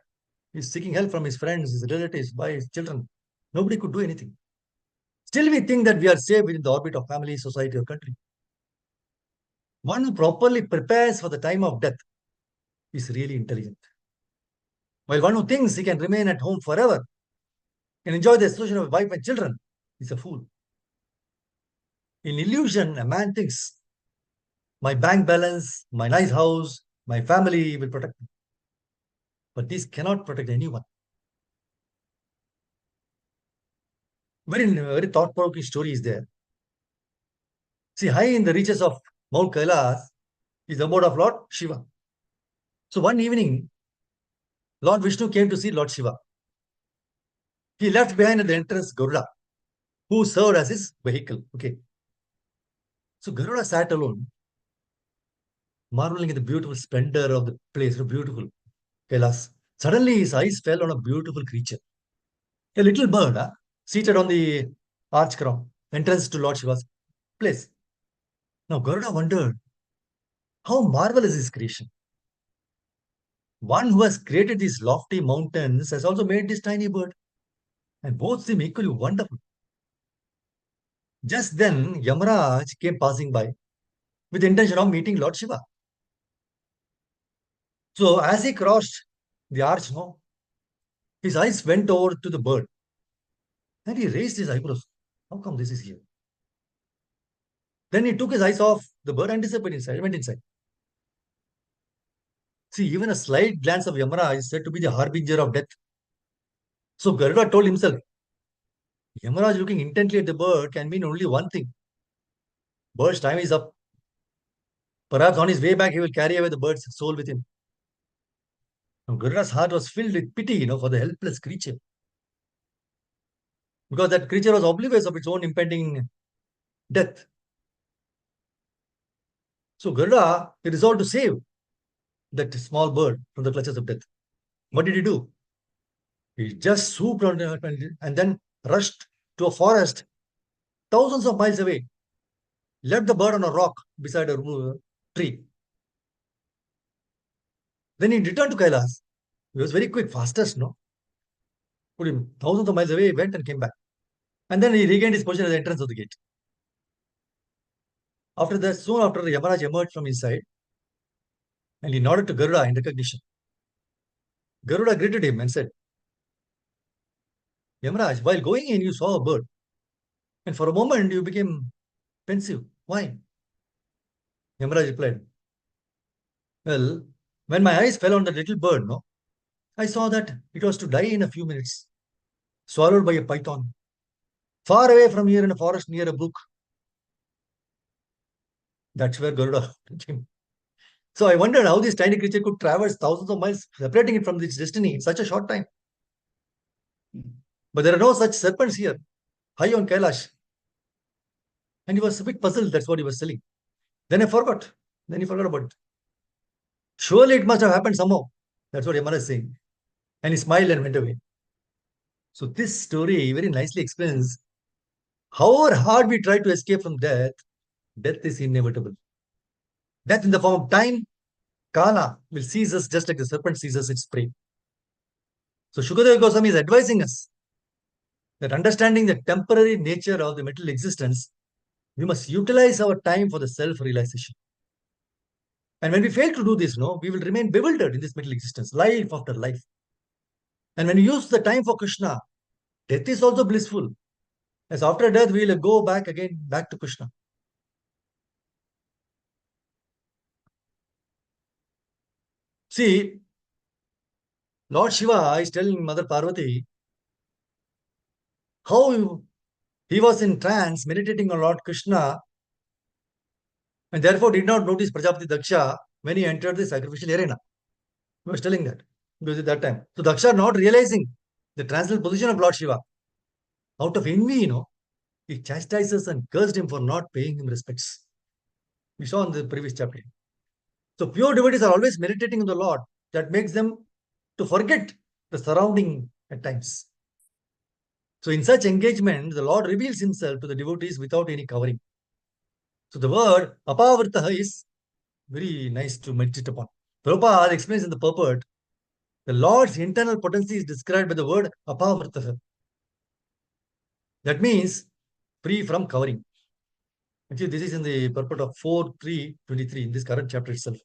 He's seeking help from his friends, his relatives, by his children. Nobody could do anything. Still, we think that we are safe within the orbit of family, society, or country. One who properly prepares for the time of death is really intelligent. While one who thinks he can remain at home forever and enjoy the association of wife and children is a fool. In illusion, a man thinks, my bank balance, my nice house, my family will protect me. But this cannot protect anyone. Very thought-provoking story is there. See, high in the reaches of Mount Kailas is the abode of Lord Shiva. So one evening, Lord Vishnu came to see Lord Shiva. He left behind at the entrance Garuda, who served as his vehicle. Okay. So Garuda sat alone, marveling at the beautiful splendor of the place, beautiful Kailas. Suddenly his eyes fell on a beautiful creature, a little bird, seated on the arch crown, entrance to Lord Shiva's place. Now Garuda wondered, how marvelous is creation? One who has created these lofty mountains has also made this tiny bird, and both seem equally wonderful. Just then, Yamaraj came passing by with the intention of meeting Lord Shiva. So as he crossed the arch, no, his eyes went over to the bird and he raised his eyebrows. How come this is here? Then he took his eyes off the bird and disappeared inside, went inside. See, even a slight glance of Yamaraj is said to be the harbinger of death. So Garuda told himself, Yamaraj looking intently at the bird can mean only one thing. Bird's time is up. Perhaps on his way back, he will carry away the bird's soul with him. Now, Garuda's heart was filled with pity, for the helpless creature. Because that creature was oblivious of its own impending death. So Garuda, he resolved to save that small bird from the clutches of death. What did he do? He just swooped on it and then rushed to a forest thousands of miles away, left the bird on a rock beside a tree. Then he returned to Kailas. He was very quick, fastest, no? Put him thousands of miles away, went and came back. And then he regained his position at the entrance of the gate. After that, soon after, Yamaraj emerged from inside and he nodded to Garuda in recognition. Garuda greeted him and said, Yamaraj, while going in, you saw a bird. And for a moment, you became pensive. Why? Yamaraj replied, well, when my eyes fell on the little bird, no, I saw that it was to die in a few minutes, swallowed by a python, far away from here in a forest near a brook. That's where Garuda came. So I wondered how this tiny creature could traverse thousands of miles, separating it from its destiny in such a short time. But there are no such serpents here, high on Kailash. And he was a bit puzzled, that's what he was telling. Then I forgot. Then he forgot about it. Surely it must have happened somehow. That's what Yamana is saying. And he smiled and went away. So this story very nicely explains however hard we try to escape from death, death is inevitable. Death in the form of time, Kala, will seize us just like the serpent seizes its prey. So Shukadeva Goswami is advising us that understanding the temporary nature of the material existence, we must utilize our time for the self-realization. And when we fail to do this, we will remain bewildered in this material existence, life after life. And when we use the time for Krishna, death is also blissful. As after death, we will go back again, back to Krishna. See, Lord Shiva is telling Mother Parvati how he was in trance meditating on Lord Krishna and therefore did not notice Prajapati Daksha when he entered the sacrificial arena. He was telling that because at that time. So Daksha not realizing the transcendental position of Lord Shiva. Out of envy, he chastises and cursed him for not paying him respects. We saw in the previous chapter. So pure devotees are always meditating on the Lord. That makes them to forget the surrounding at times. So in such engagement, the Lord reveals himself to the devotees without any covering. So the word apavrtaha is very nice to meditate upon. Prabhupada explains in the purport, the Lord's internal potency is described by the word apavritaha. That means free from covering. Actually, this is in the purport of 4.3.23 in this current chapter itself.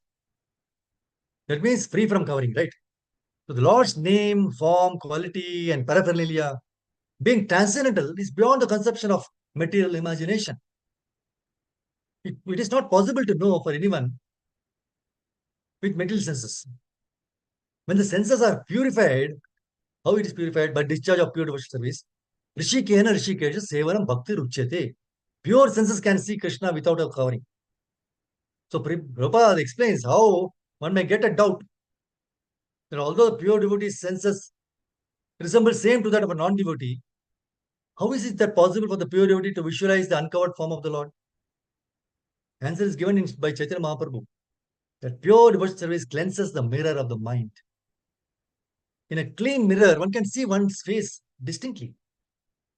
That means free from covering, right? So the Lord's name, form, quality, and paraphernalia being transcendental is beyond the conception of material imagination. It is not possible to know for anyone with material senses. When the senses are purified, how it is purified? By discharge of pure devotional service. Rishikena Rishikesha Sevanam Bhakti Ruchyate. Pure senses can see Krishna without a covering. So Prabhupada explains how one may get a doubt that although the pure devotee's senses resemble same to that of a non-devotee, how is it that possible for the pure devotee to visualize the uncovered form of the Lord? Answer is given by Chaitanya Mahaprabhu that pure devotional service cleanses the mirror of the mind. In a clean mirror, one can see one's face distinctly.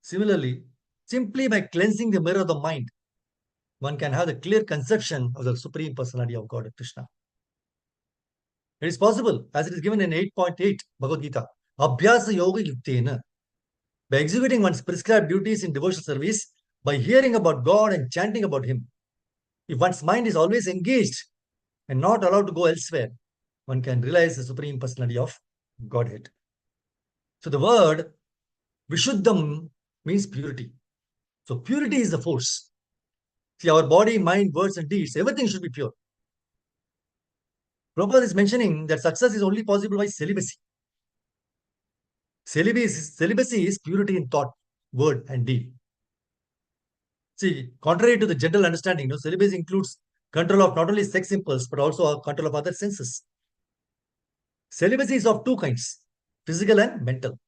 Similarly, simply by cleansing the mirror of the mind, one can have the clear conception of the Supreme Personality of God, Krishna. It is possible, as it is given in 8.8 Bhagavad Gita, Abhyasa Yoga Yuktena, by executing one's prescribed duties in devotional service, by hearing about God and chanting about Him. If one's mind is always engaged and not allowed to go elsewhere, one can realize the Supreme Personality of Godhead. So the word Vishuddham means purity. So purity is the force. See, our body, mind, words, and deeds, everything should be pure. Prabhupada is mentioning that success is only possible by celibacy. Celibacy is purity in thought, word, and deed. See, contrary to the general understanding, celibacy includes control of not only sex impulse, but also control of other senses. Celibacy is of two kinds, physical and mental.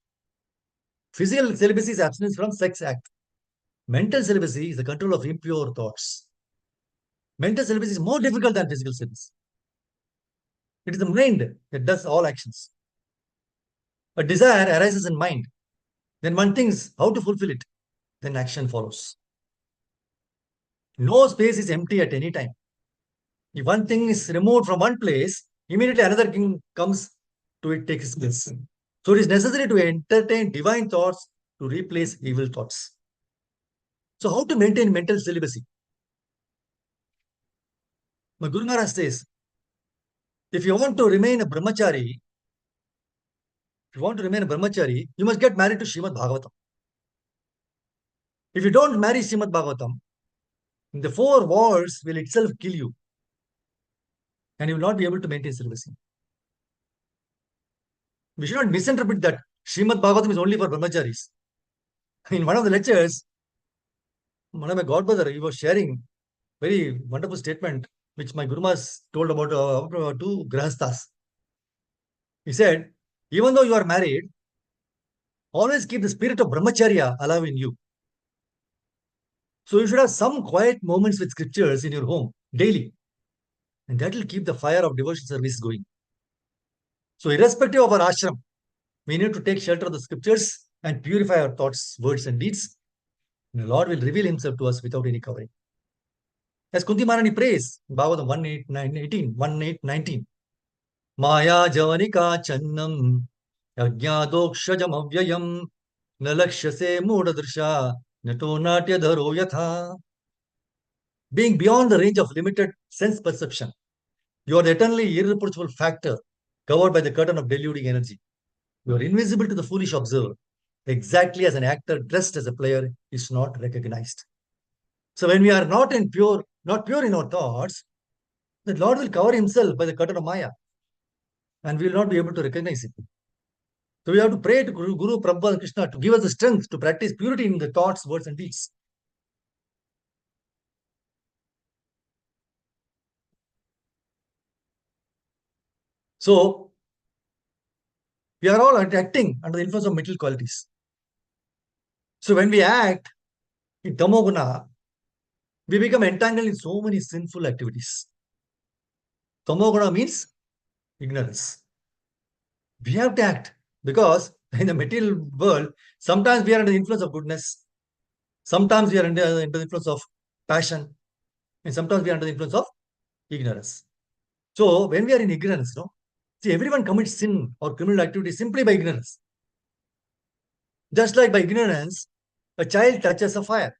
Physical celibacy is abstinence from sex act. Mental celibacy is the control of impure thoughts. Mental celibacy is more difficult than physical celibacy. It is the mind that does all actions. A desire arises in mind. Then one thinks how to fulfill it. Then action follows. No space is empty at any time. If one thing is removed from one place, immediately another thing comes to it, takes its place. So it is necessary to entertain divine thoughts to replace evil thoughts. So how to maintain mental celibacy? My Guru Maharaj says, if you want to remain a brahmachari, you must get married to Srimad Bhagavatam. If you don't marry Srimad Bhagavatam, the four walls will itself kill you. And you will not be able to maintain celibacy. We should not misinterpret that Srimad Bhagavatam is only for brahmacharis. In one of the lectures, one of my godbrother, he was sharing very wonderful statement which my Guru Maharaj told about to Grahasthas. He said, even though you are married, always keep the spirit of brahmacharya alive in you. So you should have some quiet moments with scriptures in your home daily. And that will keep the fire of devotion service going. So irrespective of our ashram, we need to take shelter of the scriptures and purify our thoughts, words, and deeds. And the Lord will reveal Himself to us without any covering. As Kunti Maharani prays, Bhagavatam 1.8.19, Maya Javanika Channam Yajnadokshajam Avyayam Nalakshase Mudadrsha Nato Natya Dharo Yatha. Being beyond the range of limited sense perception, you are the eternally irreproachable factor covered by the curtain of deluding energy. You are invisible to the foolish observer, exactly as an actor dressed as a player is not recognized. So when we are not pure in our thoughts, the Lord will cover Himself by the curtain of Maya, and we will not be able to recognize it. So we have to pray to Guru Prabhupada and Krishna to give us the strength to practice purity in the thoughts, words, and deeds. So we are all acting under the influence of material qualities. So when we act in Tamoguna, we become entangled in so many sinful activities. Tamoguna means ignorance. We have to act because in the material world, sometimes we are under the influence of goodness, sometimes we are under the influence of passion, and sometimes we are under the influence of ignorance. So when we are in ignorance, no, see, everyone commits sin or criminal activity simply by ignorance. Just like by ignorance, a child touches a fire.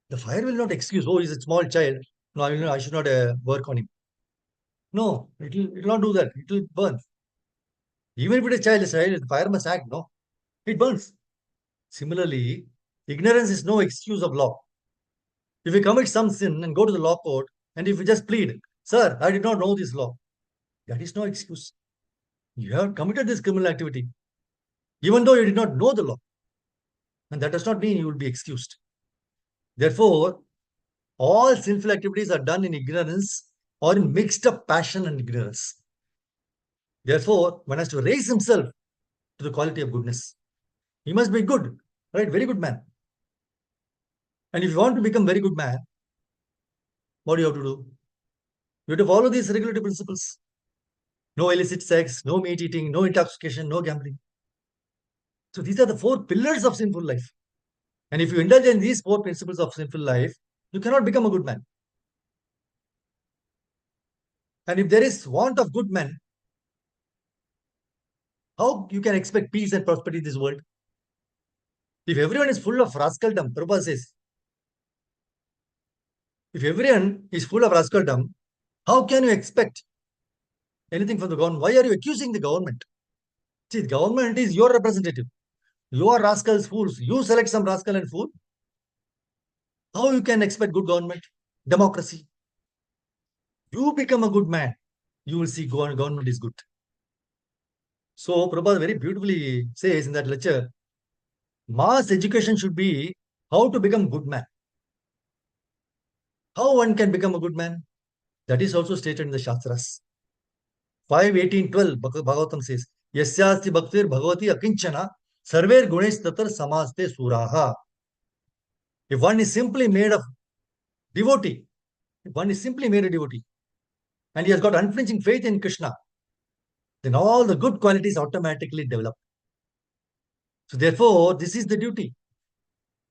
The fire will not excuse, oh, he's a small child. No, I should not work on him. No, it will not do that. It will burn. Even if it is child, the fire must act. No, it burns. Similarly, ignorance is no excuse of law. If you commit some sin and go to the law court, and if you just plead, sir, I did not know this law, that is no excuse. You have committed this criminal activity, even though you did not know the law. And that does not mean you will be excused. Therefore, all sinful activities are done in ignorance or in mixed up passion and ignorance. Therefore, one has to raise himself to the quality of goodness. He must be good, right? Very good man. And if you want to become very good man, what do you have to do? You have to follow these regulatory principles. No illicit sex, no meat eating, no intoxication, no gambling. So these are the 4 pillars of sinful life. And if you indulge in these 4 principles of sinful life, you cannot become a good man. And if there is want of good men, how you can expect peace and prosperity in this world? If everyone is full of rascaldom, Prabhupada says, if everyone is full of rascaldom, how can you expect anything from the government? Why are you accusing the government? See, the government is your representative. You are rascals, fools. You select some rascal and fool. How you can expect good government? Democracy. You become a good man. You will see government is good. So Prabhupada very beautifully says in that lecture, mass education should be how to become good man. How one can become a good man? That is also stated in the Shastras. 5:18:12 Bhagavatam says, Yasyasti bhaktir bhagavati akinchana sarver gunesh tatar samaste suraha. If one is simply made of devotee, if one is simply made a devotee, and he has got unflinching faith in Krishna, then all the good qualities automatically develop. So therefore, this is the duty.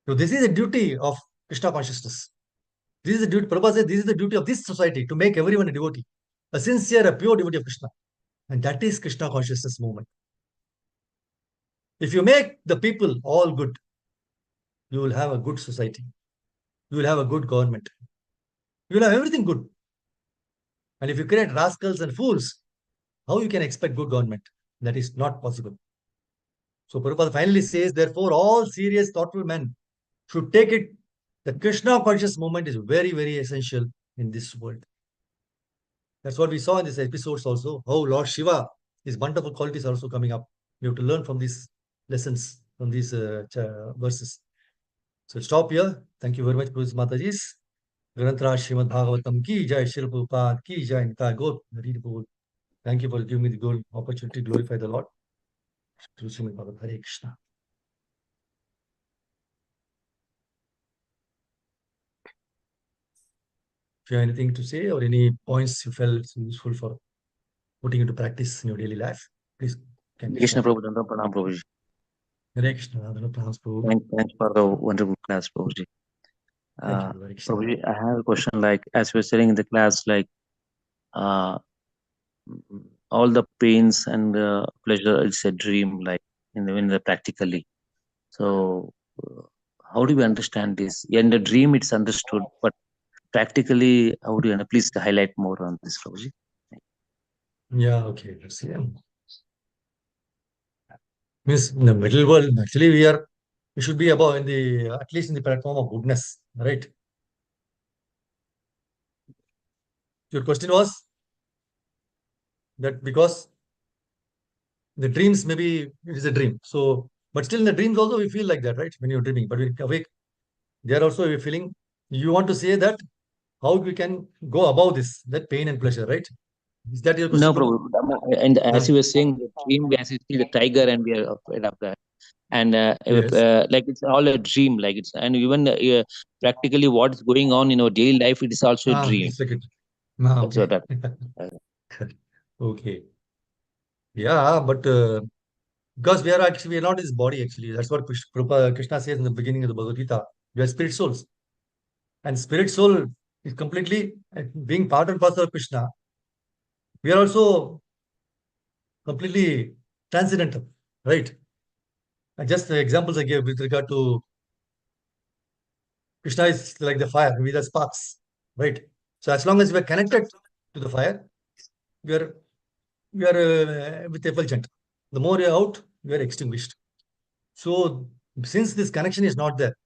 So this is the duty of Krishna consciousness. This is the duty, Prabhupada says, this is the duty of this society to make everyone a devotee, a sincere, a pure devotee of Krishna. And that is Krishna consciousness movement. If you make the people all good, you will have a good society. You will have a good government. You will have everything good. And if you create rascals and fools, how you can expect good government? That is not possible. So Prabhupada finally says, therefore, all serious, thoughtful men should take it. The Krishna conscious movement is very, very essential in this world. That's what we saw in these episodes also. How Lord Shiva, his wonderful qualities are also coming up. We have to learn from these lessons, from these verses. So stop here. Thank you very much, Prabhupada Mataji's. Grantra Srimad Bhagavatam ki jai, Srila Prabhupada ki jai, Nitai Gaur, Hari Bol. Thank you for giving me the good opportunity to glorify the Lord. Through Srimad Bhagavatam. Hare Krishna. If you have anything to say or any points you felt useful for putting into practice in your daily life, please can you Krishna share. Prabhu, Danda Pranam Prabhuji. Hare Krishna. Pranams, Prabhu. Thanks for the wonderful class, Prabhuji. Thank you. Hare Krishna. Prabhuji, I have a question. Like, as we were studying in the class, like, all the pains and pleasure, it's a dream, like in the practically. So, how do we understand this? In the dream, it's understood, but practically, how do you please highlight more on this, Prabhuji? Yeah, okay. Let's see. Means in the middle world, actually, we should be above in the at least in the platform of goodness, right? Your question was that because the dreams, maybe it is a dream. So, but still in the dreams also we feel like that, right? When you're dreaming, but when you awake, there also you're feeling. You want to say that how we can go above this, that pain and pleasure, right? Is that your No, question, Prabhu? Prabhu. And as No. you were saying, the dream, as you see the tiger, and we are afraid of that. And Yes. like it's all a dream, like it's, and even practically what's going on in our daily life, it is also a dream. It's like it. Ah, That's okay. what Okay. Yeah, but because we are not his body actually. That's what Krishna says in the beginning of the Bhagavad Gita. We are spirit souls. And spirit soul is completely being part and parcel of Krishna. we are also completely transcendental, right? And just the examples I gave with regard to Krishna is like the fire, we are sparks, right? So as long as we are connected to the fire, we are with effulgent. The more you are out, we are extinguished. So since this connection is not there,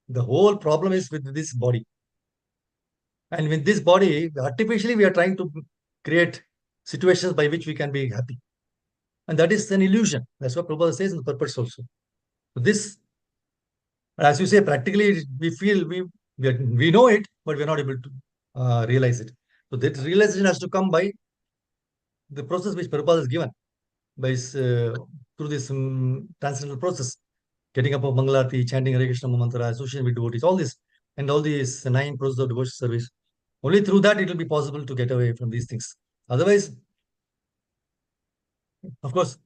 the whole problem is with this body. And with this body, artificially, we are trying to create situations by which we can be happy. And that is an illusion. That's what Prabhupada says in the purpose also. So this, as you say, practically we feel we know it, but we're not able to realize it. So that realization has to come by the process which Prabhupada has given, by through this transcendental process, getting up of Mangalarti, chanting Hare Krishna mantra, association with devotees, all this, and all these 9 processes of devotional service. Only through that it will be possible to get away from these things. Otherwise, of course,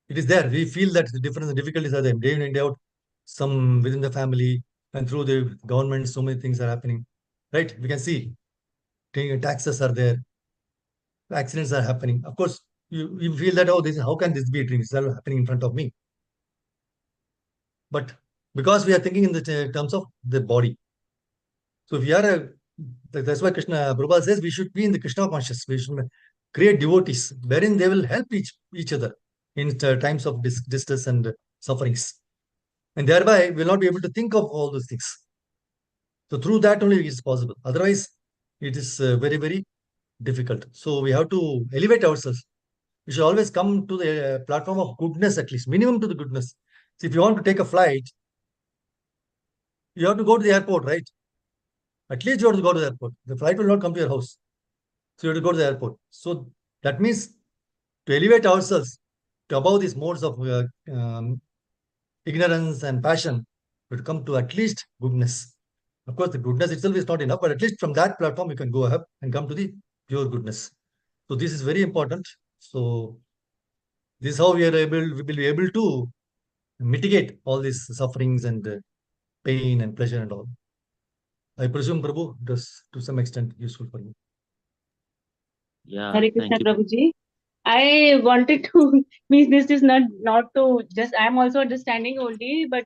it is there. We feel that the difference and difficulties are there. Day in and day out, some within the family and through the government, so many things are happening. Right? We can see taxes are there, accidents are happening. Of course, you feel that, oh, this how can this be a dream? It's all happening in front of me. But because we are thinking in the terms of the body. So if we are that's why Krishna Prabhupada says we should be in the Krishna conscious. We should create devotees wherein they will help each other in times of distress and sufferings. And thereby we will not be able to think of all those things. So through that only it is possible. Otherwise, it is very, very difficult. So we have to elevate ourselves. We should always come to the platform of goodness, at least, minimum to the goodness. So if you want to take a flight, you have to go to the airport, right? At least you have to go to the airport. The flight will not come to your house. So you have to go to the airport. So that means to elevate ourselves to above these modes of ignorance and passion, we have to come to at least goodness. Of course, the goodness itself is not enough, but at least from that platform, you can go ahead and come to the pure goodness. So this is very important. So this is how we will be able to mitigate all these sufferings and pain and pleasure and all. I presume, Prabhu, it was to some extent useful for you. Yeah, Hare thank Krishna you. Prabhuji. I wanted to means this is not to just I'm also understanding only, but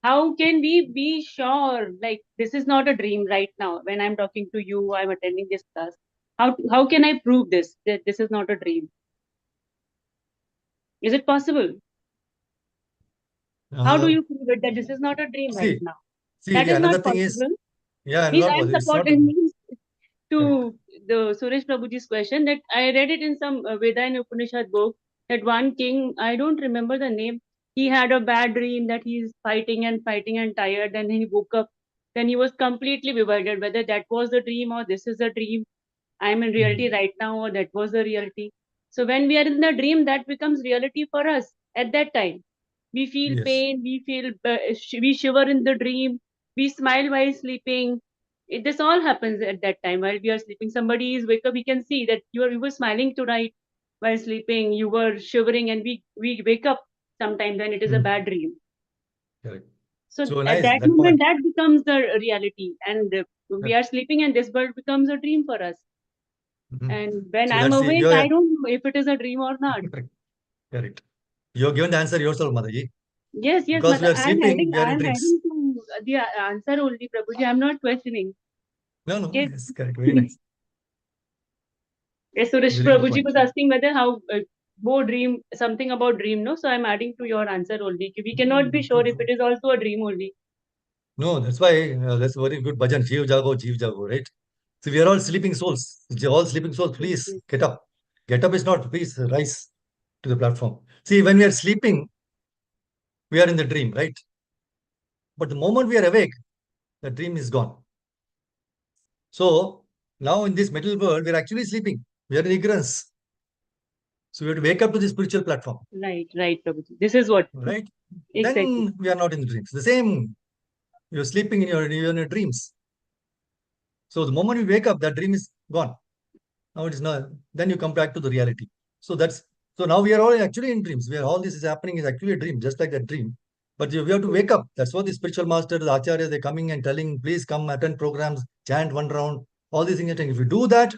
how can we be sure like this is not a dream right now when I'm talking to you, I'm attending this class. How can I prove this that this is not a dream? Is it possible? How do you prove it that this is not a dream right See, now? see, That is another not thing is, possible. yeah, Means not I'm possible. It's not supporting means correct. to the Suresh Prabhuji's question that I read it in some Veda and Upanishad book that one king, I don't remember the name, he had a bad dream that he's fighting and tired, and then he woke up. Then he was completely bewildered whether that was the dream or this is a dream. I'm in reality right now or that was the reality. So when we are in the dream, that becomes reality for us at that time. We feel Yes. pain, we feel, we shiver in the dream, we smile while sleeping. This all happens at that time while we are sleeping. Somebody is wake up, we can see that you were smiling tonight while sleeping, you were shivering, and we wake up sometime, then it is a bad dream. Correct. So So at nice, that that moment, point. that becomes the reality, and we are sleeping, and this bird becomes a dream for us. And when So I'm that's the, awake, you're I don't know if it is a dream or not. correct. Correct. You're given the answer yourself, Mataji. Yes, Because we Mata, are sleeping, we are in I'm dreams. adding to the answer only, Prabhuji. I'm not questioning. No, Yes. yes, correct. Very nice. Yes, Suresh Very good Prabhuji point. was asking whether how more dream, something about dream, no? So I'm adding to your answer only. We cannot be sure if it is also a dream only. No, that's why that's a very good bhajan. Jeev jago, right? So we are all sleeping souls. All sleeping souls, Yes, please yes. get up. Get up is not, please rise to the platform. See, when we are sleeping, we are in the dream, right? But the moment we are awake, the dream is gone. So now in this material world, we are actually sleeping. We are in ignorance. So we have to wake up to the spiritual platform, Right, Prabhuji. This is what right? exactly. Then we are not in the dreams. The same, you're sleeping in your dreams. So the moment you wake up, that dream is gone. Now it is not. Then you come back to the reality. So that's so now we are all actually in dreams. We are all this is happening is actually a dream, just like that dream. But we have to wake up. That's what the spiritual masters, the acharyas, they're coming and telling, please come attend programs, chant one round, all these things. If you do that,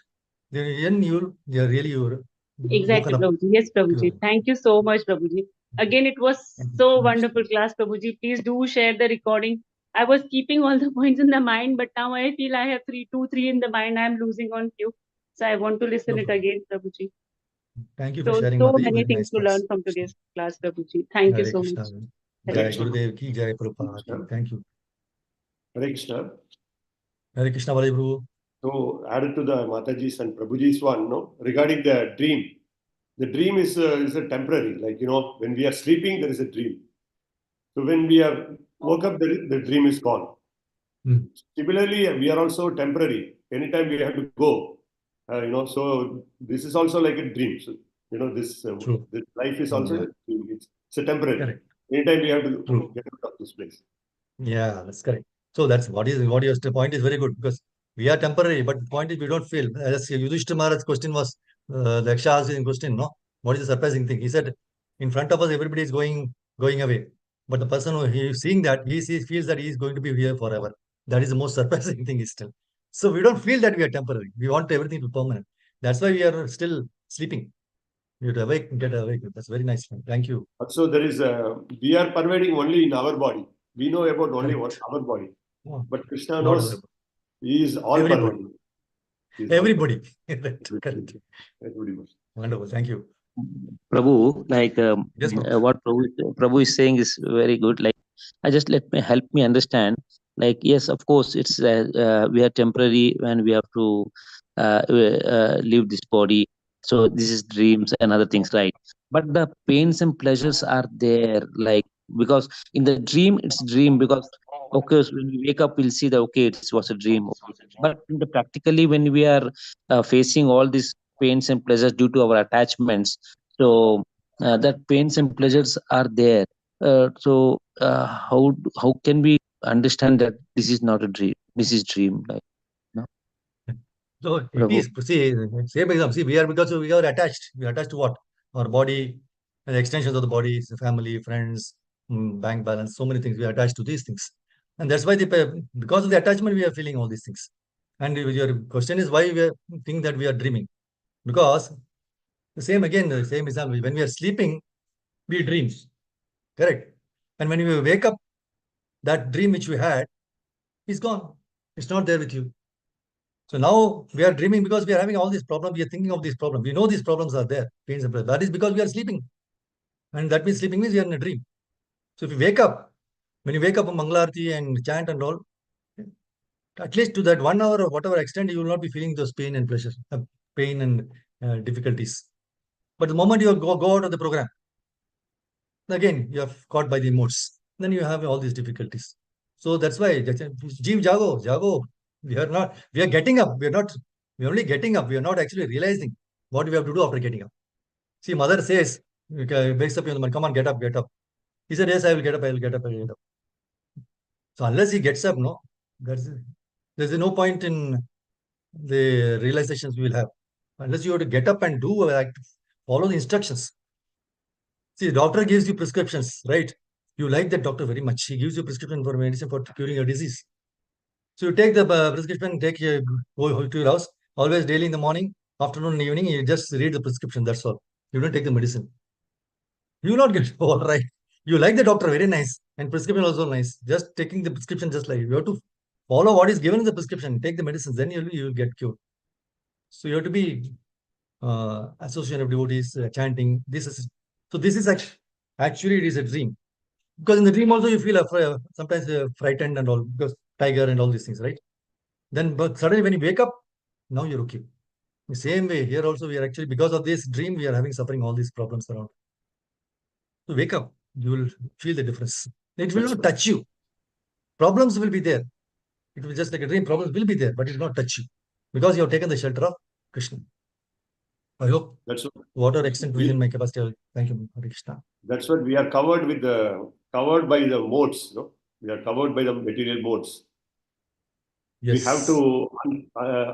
then you're really woken Exactly, up. Prabhuji. Yes, Prabhuji. Thank you so much, Prabhuji. Again, it was so wonderful class, Prabhuji. Please do share the recording. I was keeping all the points in the mind, but now I feel I have two, three in the mind. I'm losing on few. So I want to listen No it problem. again, Prabhuji. Thank you for So, sharing, so Mataji. many Very things nice to class. learn from today's class, Prabhuji. Thank you Hare so Krishna. much. Hare Jai Krishna. Gurudev ki, Jai Prabhupada ki. Thank you. Hare Krishna. Hare Krishna, Balaji Prabhu. So, added to the Mataji's and Prabhuji's one, no, regarding the dream. The dream is a temporary, like, when we are sleeping, there is a dream. So when we are woke up, the dream is gone. Similarly, we are also temporary. Anytime we have to go, so this is also like a dream. So, this life is also a dream. It's a temporary. Correct. Anytime we have to True. get out of this place. Yeah, that's correct. So that's what your point is very good, because we are temporary, but the point is we don't feel. As Yudhishthira Maharaj's question was, the Yaksha asked in question, no? What is the surprising thing? He said, in front of us, everybody is going away. But the person who he is seeing that, feels that he is going to be here forever. That is the most surprising thing is still. So we don't feel that we are temporary. We want everything to be permanent. That's why we are still sleeping. We have to awake, get awake. That's very nice. Thank you. So there is we are pervading only in our body. We know about only Correct. our body. Oh, But Krishna not knows he is all everybody. pervading. He is Everybody. all Correct. everybody. Wonderful. Thank you. Prabhu, like Yes, Prabhu. what Prabhu is saying is very good. Like, I just help me understand. Like, yes, of course, it's we are temporary and we have to leave this body. So this is dreams and other things, right? But the pains and pleasures are there, like, because in the dream it's dream, because okay, so when we wake up we'll see that okay, it was a dream. Okay. But in the practically when we are facing all these pains and pleasures due to our attachments, so that pains and pleasures are there. How can we understand that this is not a dream? This is dream, like, no, So it Prabhu. is, see, same example. See, because we are attached. We are attached to what? Our body, and the extensions of the body, the family, friends, bank balance, so many things. We are attached to these things. And that's why because of the attachment, we are feeling all these things. And your question is why think that we are dreaming. Because the same example. When we are sleeping, we dream. Correct. And when we wake up, that dream which we had is gone. It's not there with you. So now we are dreaming because we are having all these problems. We are thinking of these problems. We know these problems are there. Pains and pleasures. That is because we are sleeping. And that means sleeping means we are in a dream. So if you wake up, when you wake up a Mangalarti and chant and all, at least to that 1 hour or whatever extent, you will not be feeling those pain and pleasures, pain and difficulties. But the moment you go out of the program, again, you are caught by the moods. Then you have all these difficulties. So that's why, Jeev Jago, Jago. We are getting up. We're only getting up. We are not actually realizing what we have to do after getting up. See, mother says, wakes up in the morning, come on, get up, get up. He said, yes, I will get up, I will get up, I will get up. So unless he gets up, no, there's no point in the realizations we will have. Unless you have to get up and follow the instructions. See, the doctor gives you prescriptions, right? You like that doctor very much. He gives you prescription for medicine for curing your disease. So you take the prescription, go to your house, always daily in the morning, afternoon and evening, you just read the prescription, that's all. You don't take the medicine. You will not get all right. You like the doctor, very nice. And prescription also nice. Just taking the prescription just like you have to follow what is given in the prescription, take the medicines, then you will get cured. So you have to be association of devotees, chanting. This is actually it is a dream. Because in the dream also you feel sometimes frightened and all, because tiger and all these things, right? Then, but suddenly when you wake up, now you're okay. The same way here also we are actually, because of this dream, we are having suffering all these problems around. So wake up, you will feel the difference. It will not touch you. Problems will be there. It will just like a dream. Problems will be there, but it will not touch you because you have taken the shelter of Krishna. I hope That's whatever extent within my capacity. Thank you, Hare Krishna. That's what we are covered by the modes. No, we are covered by the material modes. Yes. We have to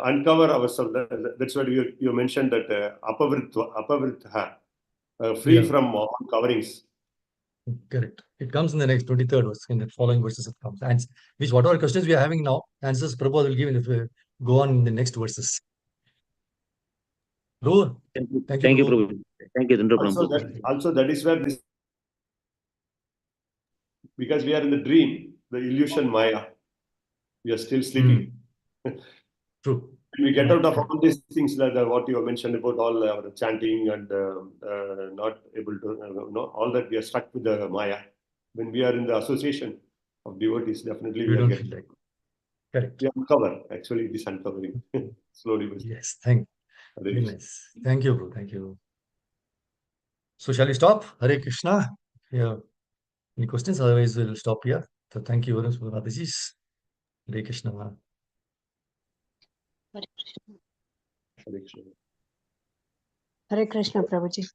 uncover ourselves. That's what you mentioned, that apavritha, free from all coverings. Correct. It comes in the next 23rd verse, in the following verses it comes. And which whatever questions we are having now, answers Prabhupada will give in the go on in the next verses. Prabhu, Thank thank you, you, Prabhu. Prabhu. Thank you, Dendra Also Prabhu. that is where this, because we are in the dream, the illusion Maya, we are still sleeping. True. We get out of all these things that what you have mentioned about all our chanting and not able to, all that we are stuck with the Maya. When we are in the association of devotees, definitely We we are don't getting. feel like. Correct. We uncover, actually, it is uncovering slowly. Yes, very nice. Thank you, bro. Thank you. So shall we stop? Hare Krishna. Yeah. Any questions? Otherwise, we'll stop here. So thank you very much for Mataji's. Hare Krishna. Hare Krishna. Hare Krishna, Prabhuji.